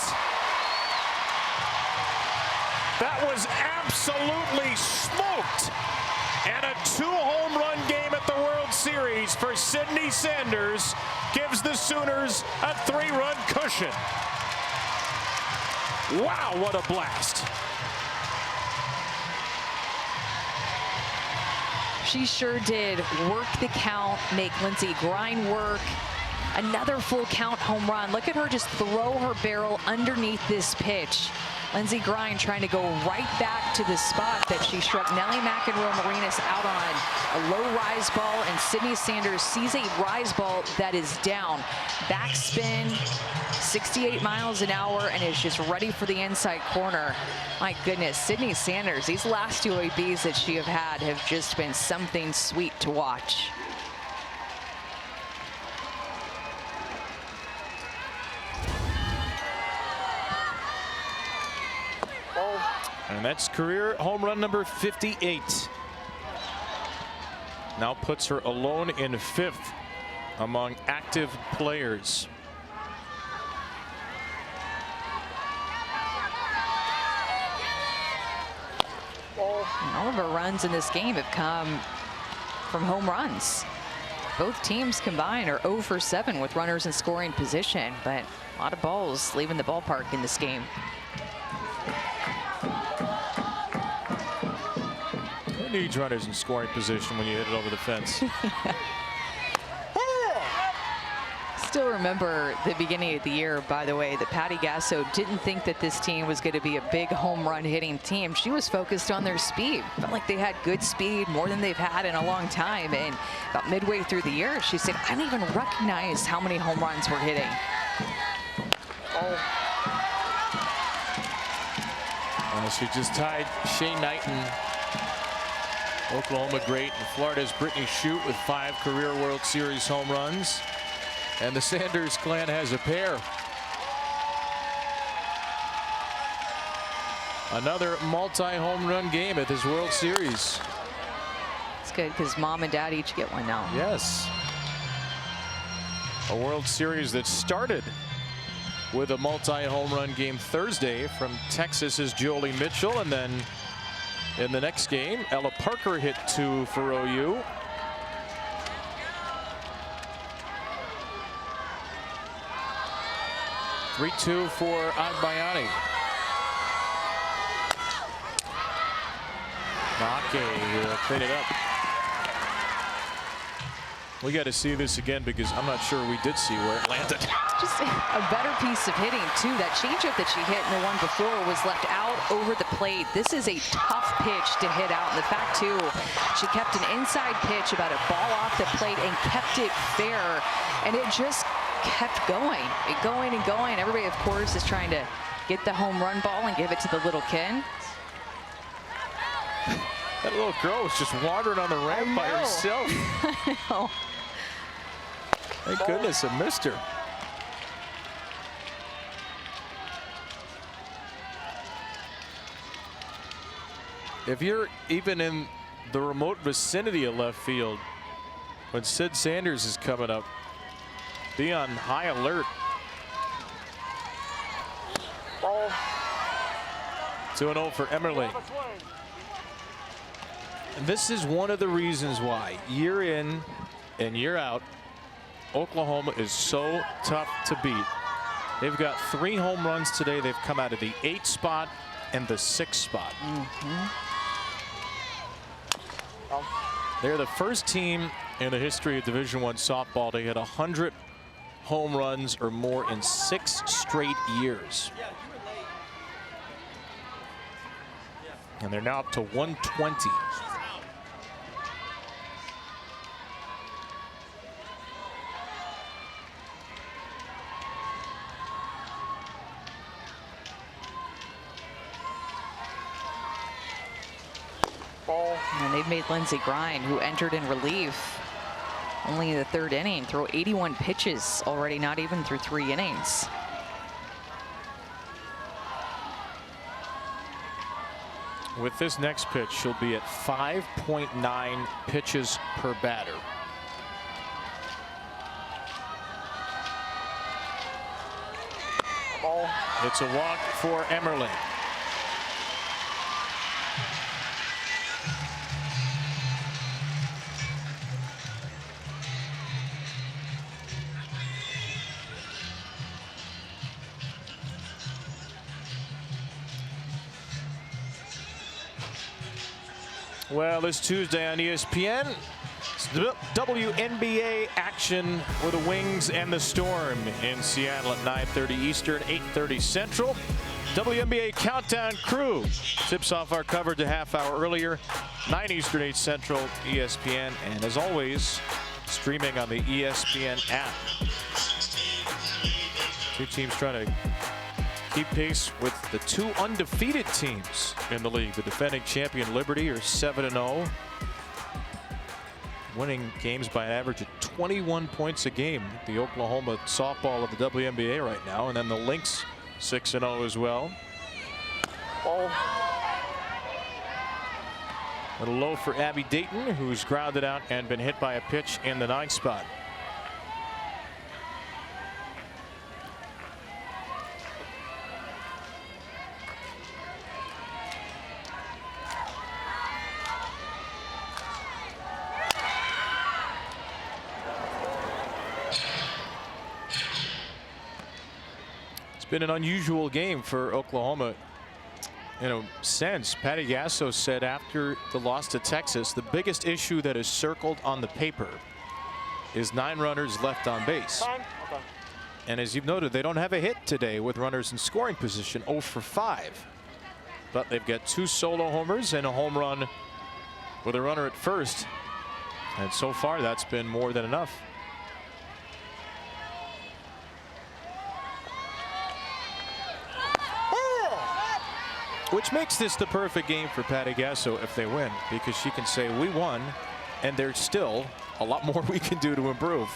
That was absolutely smoked. And a 2-home run game at the World Series for Sydney Sanders gives the Sooners a 3-run cushion. Wow, what a blast. She sure did work the count, make Lindsey Grind work. Another full count home run. Look at her just throw her barrel underneath this pitch. Lindsey Grind trying to go right back to the spot that she struck Nelly McEnroe-Marinas out on. A low rise ball, and Sydney Sanders sees a rise ball that is down. Backspin, 68 miles an hour, and is just ready for the inside corner. My goodness, Sydney Sanders, these last 2 ABs that she had have just been something sweet to watch. And that's career home run number 58. Now puts her alone in 5th among active players. All of her runs in this game have come from home runs. Both teams combined are 0 for 7 with runners in scoring position, but a lot of balls leaving the ballpark in this game. Who needs runners in scoring position when you hit it over the fence? still remember the beginning of the year, by the way, that Patty Gasso didn't think that this team was going to be a big home run hitting team. She was focused on their speed. Felt like they had good speed, more than they've had in a long time. And about midway through the year, she said, I don't even recognize how many home runs we're hitting. Well, she just tied Shea Knighton, Oklahoma great, and Florida's Brittany Shute with 5 career World Series home runs. And the Sanders clan has a pair. Another multi-home run game at this World Series. It's good because mom and dad each get one now. Yes. A World Series that started with a multi-home run game Thursday from Texas's Jolie Mitchell, and then in the next game, Ella Parker hit 2 for OU. (3-2) for Agbayani. Make clean it up. We got to see this again because I'm not sure we did see where it landed. Just a better piece of hitting, too. That changeup that she hit in the one before was left out over the plate. This is a tough pitch to hit out. And the fact, too, she kept an inside pitch about a ball off the plate and kept it fair. And it just kept going and going and going. Everybody, of course, is trying to get the home run ball and give it to the little kid. That little girl was just wandering on the ramp by herself. I know. Thank goodness I missed her. If you're even in the remote vicinity of left field when Sid Sanders is coming up, be on high alert. 2-0 for Emmerling. And this is one of the reasons why, year in and year out, Oklahoma is so tough to beat. They've got 3 home runs today. They've come out of the 8th spot and the 6th spot. They're the first team in the history of Division I softball to hit 100 home runs or more in 6 straight years. And they're now up to 120. And they've made Lindsey Grind, who entered in relief only in the 3rd inning, throw 81 pitches already, not even through 3 innings. With this next pitch, she'll be at 5.9 pitches per batter. It's a walk for Emmerling. Well, this Tuesday on ESPN, it's WNBA action with the Wings and the Storm in Seattle at 9:30 Eastern, 8:30 Central. WNBA Countdown Crew tips off our coverage a half hour earlier, 9 Eastern, 8 Central, ESPN, and as always, streaming on the ESPN app. 2 teams trying to keep pace with the 2 undefeated teams in the league. The defending champion Liberty are 7-0, winning games by an average of 21 points a game. The Oklahoma softball of the WNBA right now, and then the Lynx 6-0 as well. A little low for Abby Dayton, who's grounded out and been hit by a pitch in the 9th spot. It's been an unusual game for Oklahoma in a sense. Patty Gasso said after the loss to Texas, the biggest issue that is circled on the paper is 9 runners left on base. Okay. And as you've noted, they don't have a hit today with runners in scoring position, 0 for 5. But they've got 2 solo homers and a home run with a runner at first. And so far, that's been more than enough. Which makes this the perfect game for Patty Gasso if they win, because she can say, we won, and there's still a lot more we can do to improve.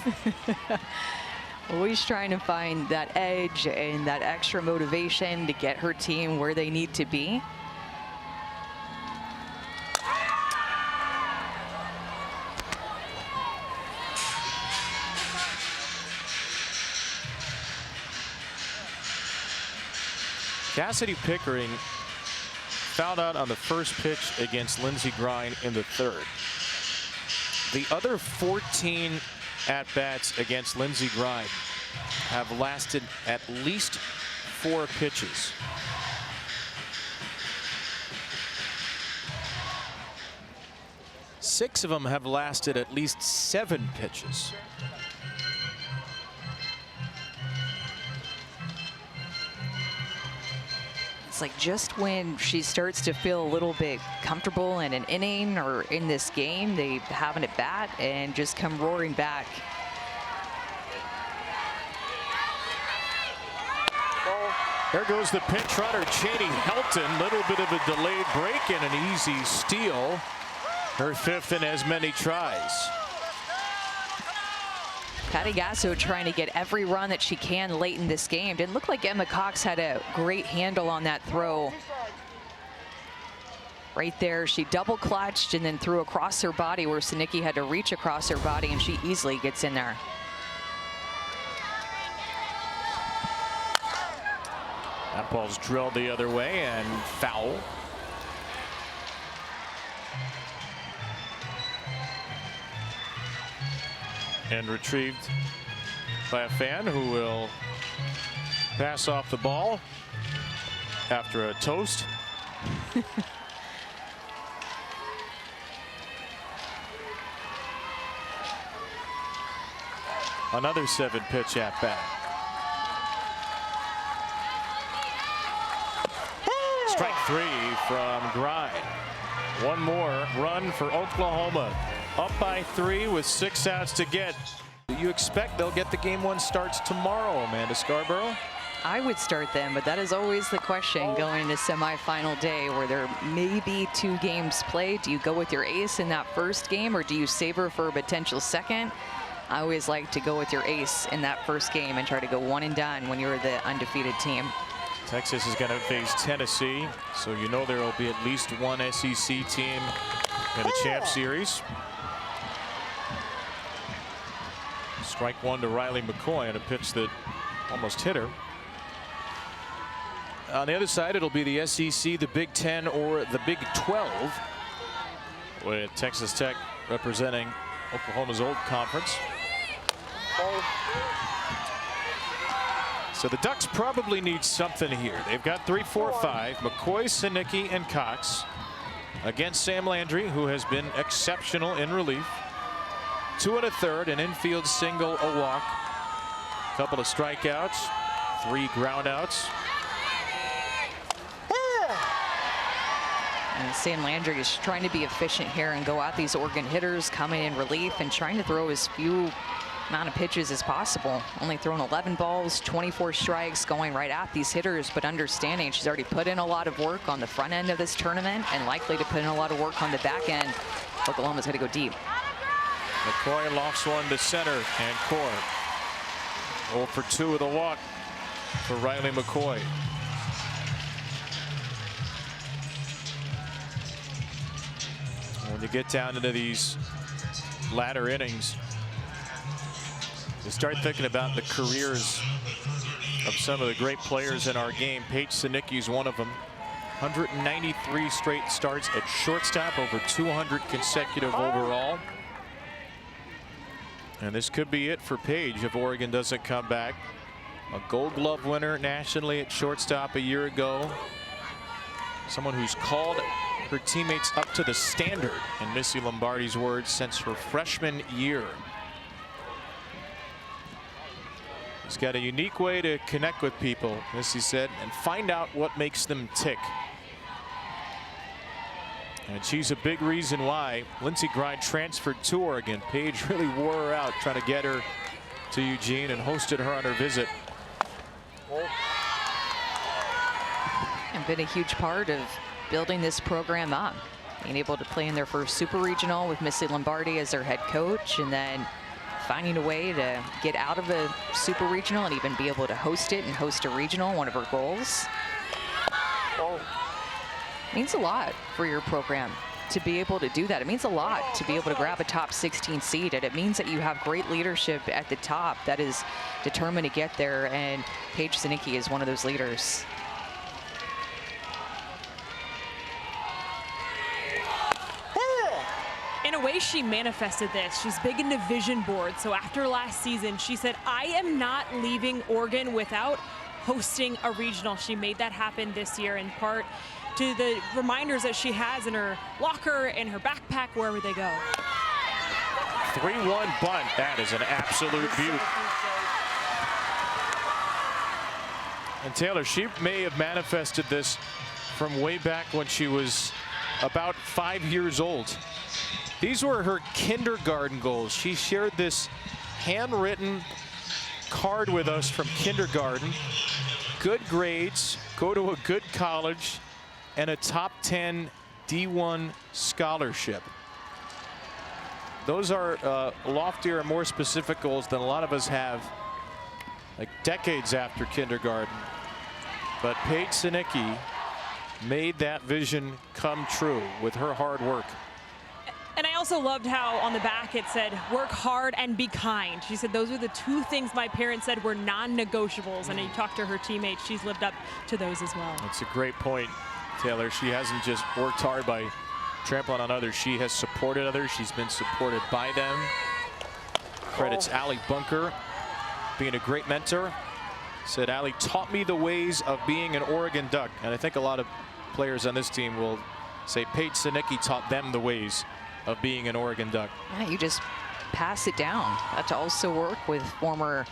Always trying to find that edge and that extra motivation to get her team where they need to be. Cassidy Pickering fouled out on the first pitch against Lindsey Grine in the 3rd. The other 14 at-bats against Lindsey Grine have lasted at least 4 pitches. Six of them have lasted at least 7 pitches. It's like just when she starts to feel a little bit comfortable in an inning or in this game, they have an at bat and just come roaring back. There goes the pinch runner, Cheney Helton. Little bit of a delayed break and an easy steal. Her 5th in as many tries. Patty Gasso trying to get every run that she can late in this game. Didn't look like Emma Cox had a great handle on that throw. Right there, she double clutched and then threw across her body where Sinicki had to reach across her body, and she easily gets in there. That ball's drilled the other way and foul. And retrieved by a fan who will pass off the ball after a toast. Another 7-pitch at bat. Strike 3 from Grine. One more run for Oklahoma. Up by 3 with 6 outs to get. You expect they'll get the game 1 starts tomorrow, Amanda Scarborough? I would start them, but that is always the question going into semifinal day where there may be 2 games played. Do you go with your ace in that first game, or do you save her for a potential second? I always like to go with your ace in that first game and try to go 1 and done when you're the undefeated team. Texas is going to face Tennessee, so you know there will be at least one SEC team in the Champ Series. Strike 1 to Riley McCoy on a pitch that almost hit her. On the other side, it'll be the SEC, the Big Ten, or the Big 12, with Texas Tech representing Oklahoma's old conference. So the Ducks probably need something here. They've got 3, 4, 5. McCoy, Sinicki, and Cox against Sam Landry, who has been exceptional in relief. 2 1/3, an infield single, a walk, a couple of strikeouts, 3 groundouts. And Sam Landry is trying to be efficient here and go at these Oregon hitters coming in relief and trying to throw as few amount of pitches as possible. Only thrown 11 balls, 24 strikes, going right at these hitters, but understanding she's already put in a lot of work on the front end of this tournament and likely to put in a lot of work on the back end. Oklahoma's going to go deep. McCoy lofts one to center, and Core 0 for 2 with a walk for Riley McCoy. When you get down into these latter innings, you start thinking about the careers of some of the great players in our game. Paige Sinicki's one of them. 193 straight starts at shortstop, over 200 consecutive overall. And this could be it for Paige if Oregon doesn't come back. A Gold Glove winner nationally at shortstop a year ago. Someone who's called her teammates up to the standard, in Missy Lombardi's words, since her freshman year. He's got a unique way to connect with people, as he said, and find out what makes them tick. And she's a big reason why Lindsey Grine transferred to Oregon. Paige really wore her out trying to get her to Eugene and hosted her on her visit. And been a huge part of building this program up. Being able to play in their first super regional with Missy Lombardi as their head coach, and then finding a way to get out of a super regional and even be able to host it and host a regional, one of her goals. Means a lot for your program to be able to do that. It means a lot to be able to grab a top 16 seed, and it means that you have great leadership at the top that is determined to get there, and Paige Sinicki is one of those leaders. In a way, she manifested this. She's big into vision boards. So after last season, she said, I am not leaving Oregon without hosting a regional. She made that happen this year in part to the reminders that she has in her locker, in her backpack, wherever they go. 3-1 bunt. That is an absolute beaut. And Taylor, she may have manifested this from way back when she was about 5 years old. These were her kindergarten goals. She shared this handwritten card with us from kindergarten. Good grades, go to a good college, and a top 10 D1 scholarship. Those are loftier and more specific goals than a lot of us have, like decades after kindergarten. But Paige Sinicki made that vision come true with her hard work. And I also loved how on the back it said, work hard and be kind. She said those are the two things my parents said were non-negotiables. And you talk to her teammates, she's lived up to those as well. That's a great point, Taylor. She hasn't just worked hard by trampling on others. She has supported others. She's been supported by them. Credits Allie Bunker being a great mentor. Said Allie taught me the ways of being an Oregon Duck. And I think a lot of players on this team will say Paige Sinicki taught them the ways of being an Oregon Duck. Yeah, you just pass it down. Got to also work with former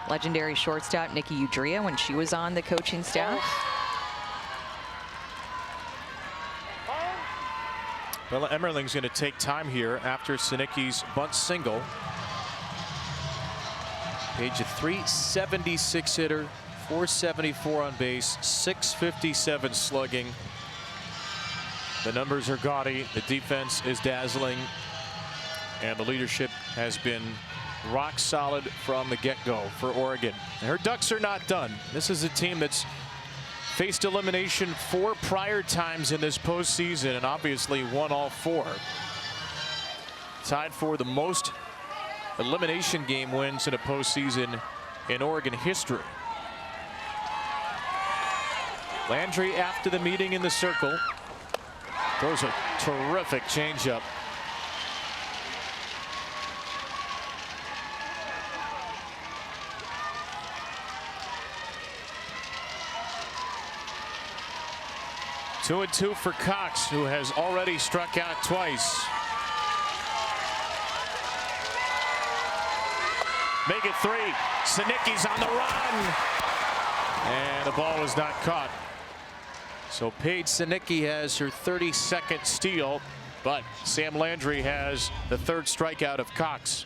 legendary shortstop Nikki Udria when she was on the coaching staff. Well, Emmerling's going to take time here after Sinicki's bunt single. Paige, a .376 hitter, .474 on base, .657 slugging. The numbers are gaudy, the defense is dazzling, and the leadership has been rock solid from the get-go for Oregon. And her Ducks are not done. This is a team that's faced elimination 4 prior times in this postseason and obviously won all 4. Tied for the most elimination game wins in a postseason in Oregon history. Landry after the meeting in the circle. Throws a terrific changeup. Two and two for Cox, who has already struck out twice. Make it 3. Sinicki's on the run. And the ball was not caught. So Paige Sinicki has her 32nd steal, but Sam Landry has the 3rd strikeout of Cox.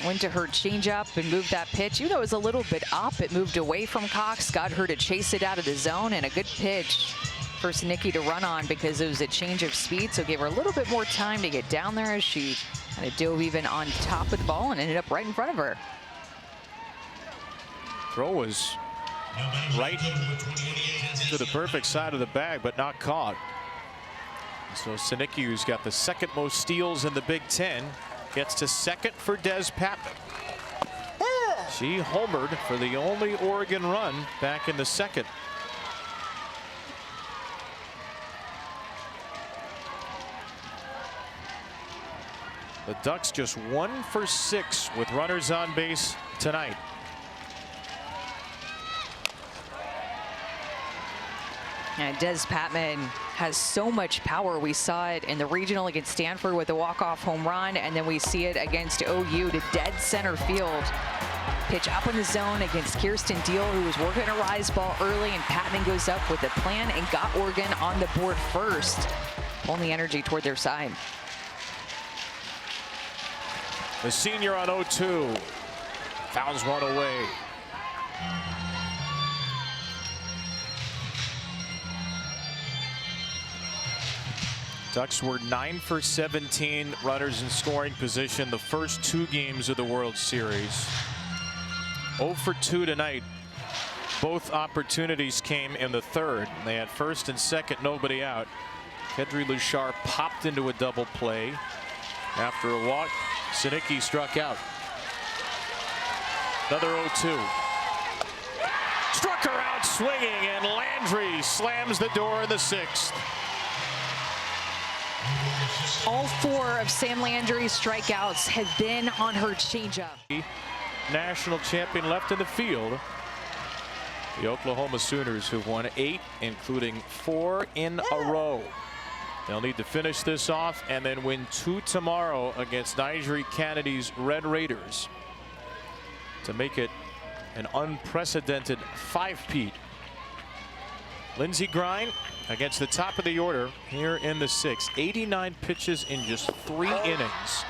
Went to her changeup and moved that pitch. Even though it was a little bit up, it moved away from Cox, got her to chase it out of the zone, and a good pitch for Sinicki to run on because it was a change of speed, so gave her a little bit more time to get down there as she kind of dove even on top of the ball and ended up right in front of her. Throw was right to the perfect side of the bag, but not caught. So Sinicki, who's got the 2nd most steals in the Big Ten, gets to 2nd for Des Patman. She homered for the only Oregon run back in the 2nd. The Ducks just 1 for 6 with runners on base tonight. And Des Patman has so much power. We saw it in the regional against Stanford with a walk-off home run, and then we see it against OU to dead center field. Pitch up in the zone against Kirsten Deal, who was working a rise ball early, and Patman goes up with a plan and got Oregon on the board first, pulling the energy toward their side. The senior on 0-2. Fouls one away. Ducks were 9 for 17 runners in scoring position the first 2 games of the World Series. 0 for 2 tonight. Both opportunities came in the third. They had first and second, nobody out. Kedri Lushar popped into a double play. After a walk, Sinicki struck out. Another 0-2. Struck her out swinging, and Landry slams the door in the 6th. All 4 of Sam Landry's strikeouts have been on her changeup. National champion left in the field. The Oklahoma Sooners, who've won 8, including 4 in a row. They'll need to finish this off and then win 2 tomorrow against Nigel Kennedy's Red Raiders to make it an unprecedented 5-peat. Lindsey Grine against the top of the order here in the 6th. 89 pitches in just 3 innings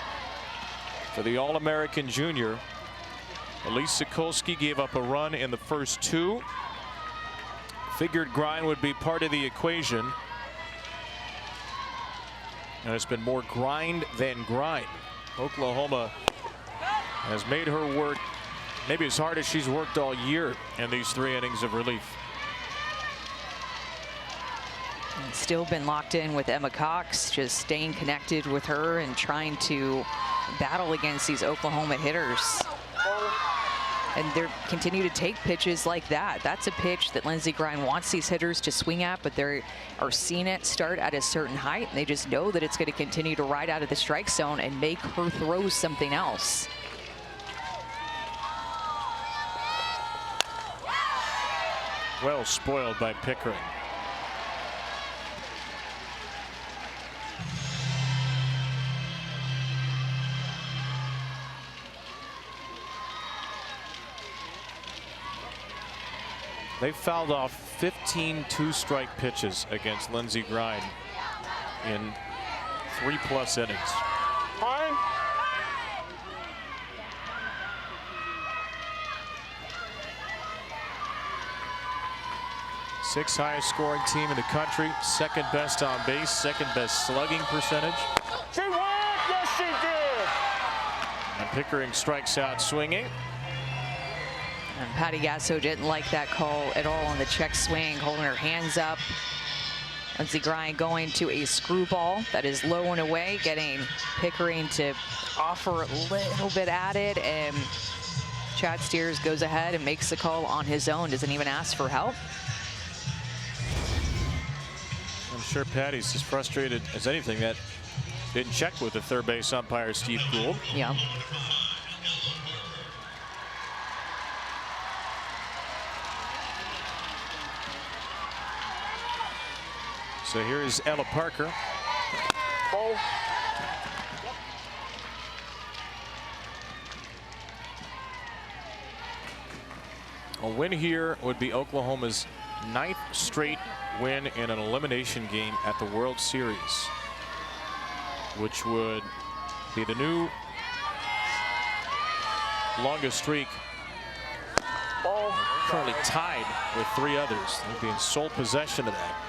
for the All-American junior. Elise Sokolsky gave up a run in the first 2. Figured Grine would be part of the equation. And it's been more grind than grind. Oklahoma has made her work maybe as hard as she's worked all year in these 3 innings of relief. And still been locked in with Emma Cox, just staying connected with her and trying to battle against these Oklahoma hitters. And they continue to take pitches like that. That's a pitch that Lindsey Grine wants these hitters to swing at, but they are seeing it start at a certain height, and they just know that it's going to continue to ride out of the strike zone and make her throw something else. Well spoiled by Pickering. They fouled off 15 two-strike pitches against Lindsey Grine in 3+ innings. Fine. Sixth highest scoring team in the country, 2nd best on base, 2nd best slugging percentage. She won. Yes, she did. And Pickering strikes out swinging. And Patty Gasso didn't like that call at all on the check swing, holding her hands up. Lindsey Grine going to a screwball that is low and away, getting Pickering to offer a little bit at it, and Chad Steers goes ahead and makes the call on his own, doesn't even ask for help. I'm sure Patty's as frustrated as anything that didn't check with the third base umpire, Steve Gould. Yeah. So here is Ella Parker. Ball. A win here would be Oklahoma's 9th straight win in an elimination game at the World Series, which would be the new longest streak. Ball. Currently tied with 3 others. They'd be in sole possession of that.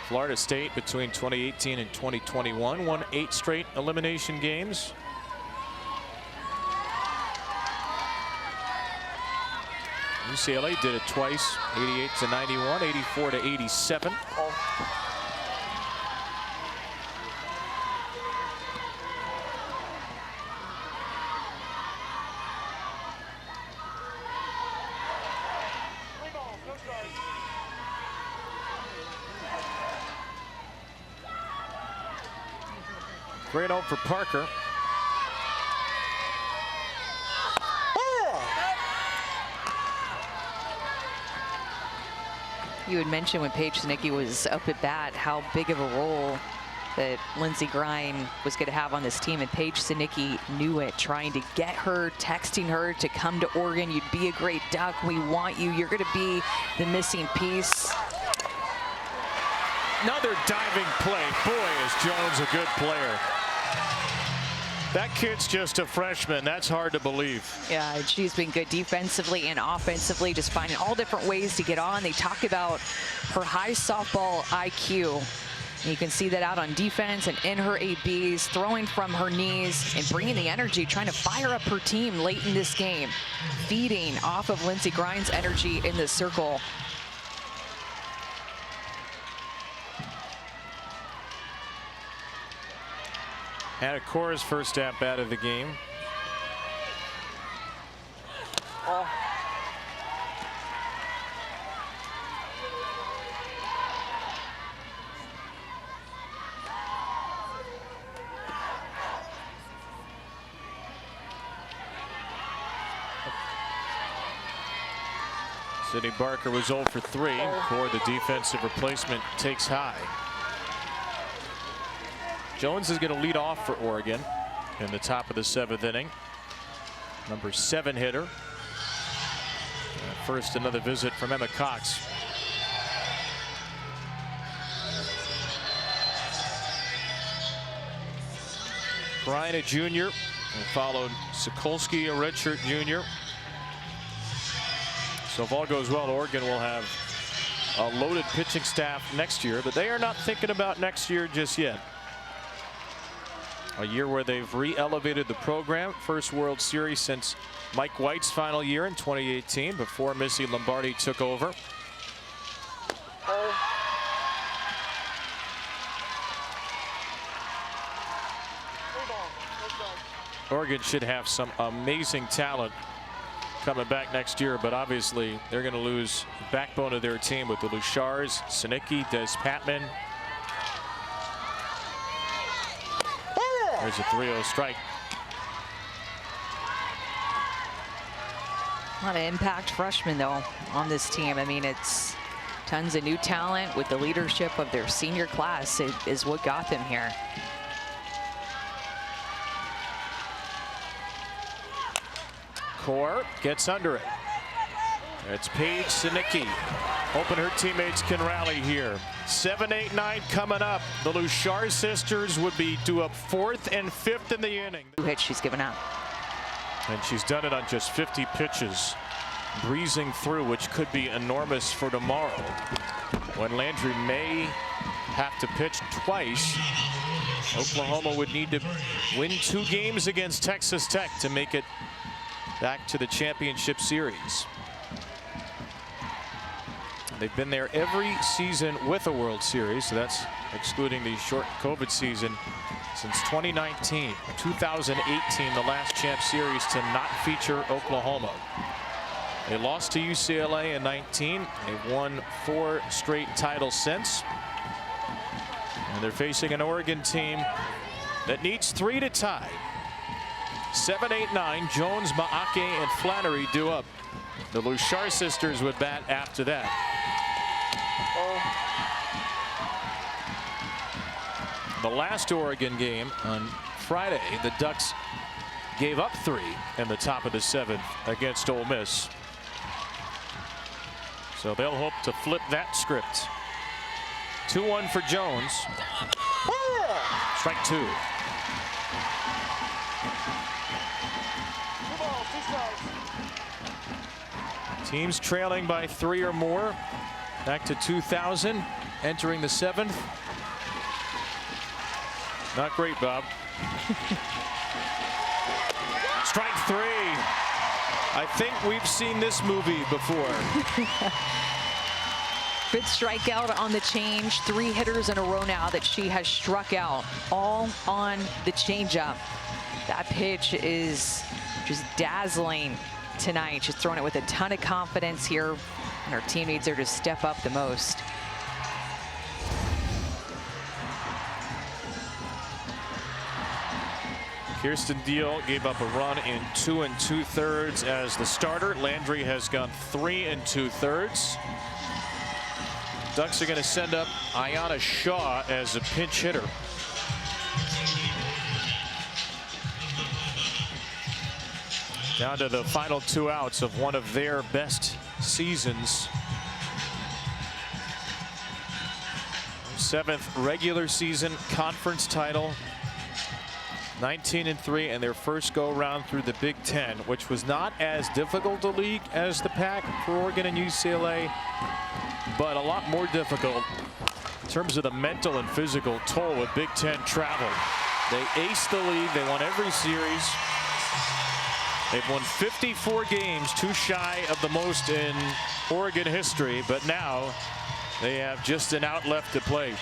Florida State between 2018 and 2021 won 8 straight elimination games. UCLA did it twice, 88 to 91, 84 to 87. Great out for Parker. You had mentioned when Paige Sinicki was up at bat how big of a role that Lindsey Grine was going to have on this team, and Paige Sinicki knew it, trying to get her, texting her to come to Oregon. You'd be a great Duck. We want you. You're going to be the missing piece. Another diving play. Boy, is Jones a good player. That kid's just a freshman. That's hard to believe. Yeah, she's been good defensively and offensively, just finding all different ways to get on. They talk about her high softball IQ. And you can see that out on defense and in her ABs, throwing from her knees and bringing the energy, trying to fire up her team late in this game, feeding off of Lindsey Grine's energy in the circle. Hannah Cora's first at-bat of the game. Sydney Barker was 0 for 3. Cora, the defensive replacement, takes high. Jones is going to lead off for Oregon in the top of the 7th inning. Number 7 hitter. First, another visit from Emma Cox. Bryan, a junior, and followed Sokolsky, a redshirt junior. So if all goes well, Oregon will have a loaded pitching staff next year, but they are not thinking about next year just yet. A year where they've re-elevated the program. First World Series since Mike White's final year in 2018, before Missy Lombardi took over. Oregon should have some amazing talent coming back next year, but obviously they're going to lose the backbone of their team with the Luchars, Sinicki, Des Patman. There's a 3-0 strike. A lot of impact freshmen, though, on this team. I mean, it's tons of new talent with the leadership of their senior class is what got them here. Core gets under it. It's Paige Sinicki, hoping her teammates can rally here. 7, 8, 9 coming up. The Luchar sisters would be due up 4th and 5th in the inning. 2 hits she's given up. And she's done it on just 50 pitches, breezing through, which could be enormous for tomorrow, when Landry may have to pitch twice. Oklahoma would need to win 2 games against Texas Tech to make it back to the championship series. They've been there every season with a World Series, so that's excluding the short COVID season, since 2019. 2018, the last champ series to not feature Oklahoma. They lost to UCLA in 19. They've won 4 straight titles since. And they're facing an Oregon team that needs 3 to tie. 7, 8, 9, Jones, Maake, and Flannery due up. The Luchar sisters would bat after that. The last Oregon game on Friday, the Ducks gave up 3 in the top of the 7th against Ole Miss. So they'll hope to flip that script. 2-1 for Jones. Strike 2. Teams trailing by 3 or more. Back to 2000, entering the 7th. Not great, Bob. Strike 3. I think we've seen this movie before. Good strikeout on the change. 3 hitters in a row now that she has struck out, all on the changeup. That pitch is just dazzling tonight. She's throwing it with a ton of confidence here, and her team needs her to step up the most. Kirsten Deal gave up a run in 2 2/3 as the starter. Landry has gone 3 2/3. Ducks are going to send up Ayanna Shaw as a pinch hitter. Down to the final 2 outs of one of their best seasons. 7th regular season conference title. 19-3 in their first go round through the Big Ten, which was not as difficult a league as the Pac for Oregon and UCLA, but a lot more difficult in terms of the mental and physical toll with Big Ten travel. They aced the league. They won every series. They've won 54 games, too shy of the most in Oregon history, but now they have just an out left to play.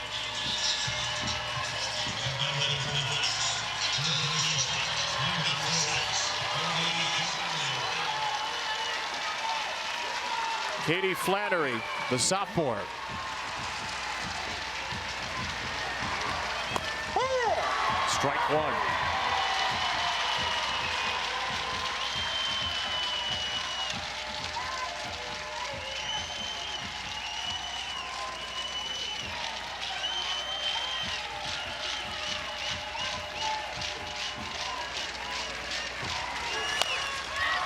Katie Flannery, the sophomore. Strike one.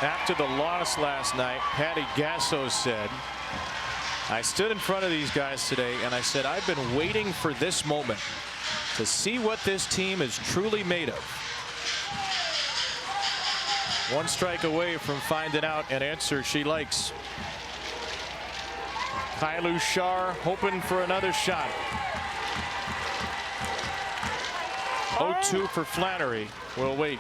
After the loss last night, Patty Gasso said, I stood in front of these guys today and I said, I've been waiting for this moment to see what this team is truly made of. One strike away from finding out an answer she likes. Kylu Shar hoping for another shot. 0-2 for Flannery. We'll wait.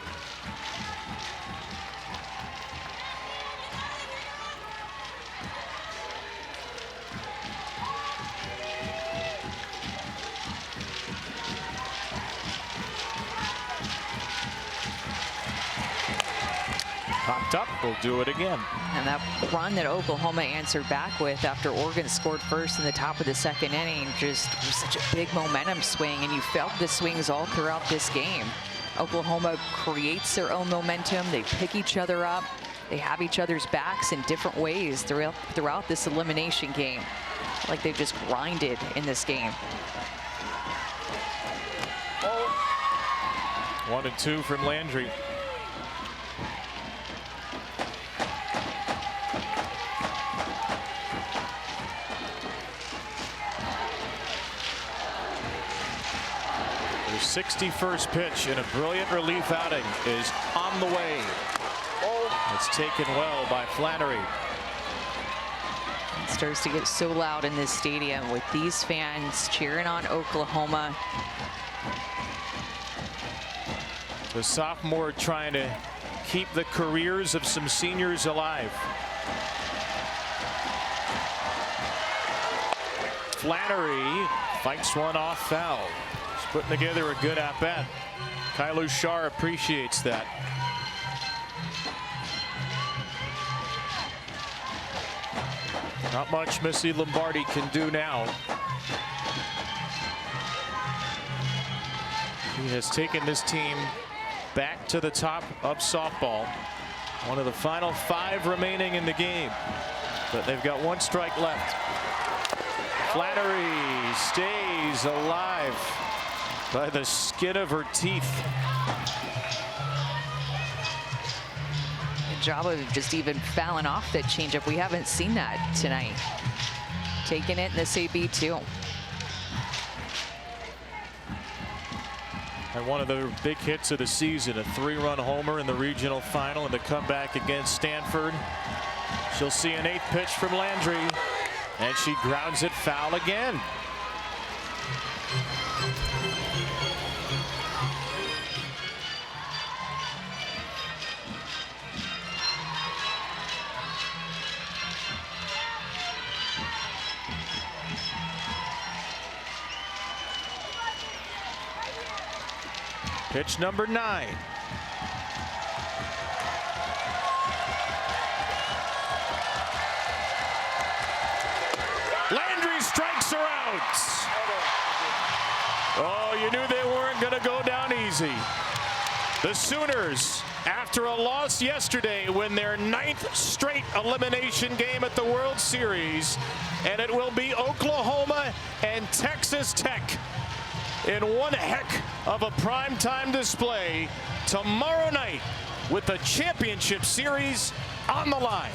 Popped up, we'll do it again. And that run that Oklahoma answered back with after Oregon scored first in the top of the second inning just was such a big momentum swing, and you felt the swings all throughout this game. Oklahoma creates their own momentum. They pick each other up. They have each other's backs in different ways throughout this elimination game. Like they've just grinded in this game. 1-2 from Landry. Their 61st pitch in a brilliant relief outing is on the way. It's taken well by Flannery. It starts to get so loud in this stadium with these fans cheering on Oklahoma. The sophomore trying to keep the careers of some seniors alive. Flannery fights one off foul. He's putting together a good at-bat. Kylu Shar appreciates that. Not much Missy Lombardi can do now. He has taken this team back to the top of softball. One of the final 5 remaining in the game, but they've got 1 strike left. Flannery stays alive by the skin of her teeth. Good job of just even fouling off that changeup. We haven't seen that tonight. Taking it in this AB too. And one of the big hits of the season, a 3-run homer in the regional final and the comeback against Stanford. She'll see an 8th pitch from Landry, and she grounds it foul again. Pitch number 9. Landry strikes her out. Oh, you knew they weren't going to go down easy. The Sooners, after a loss yesterday, win their 9th straight elimination game at the World Series, and it will be Oklahoma and Texas Tech in one heck of a primetime display tomorrow night with the championship series on the line.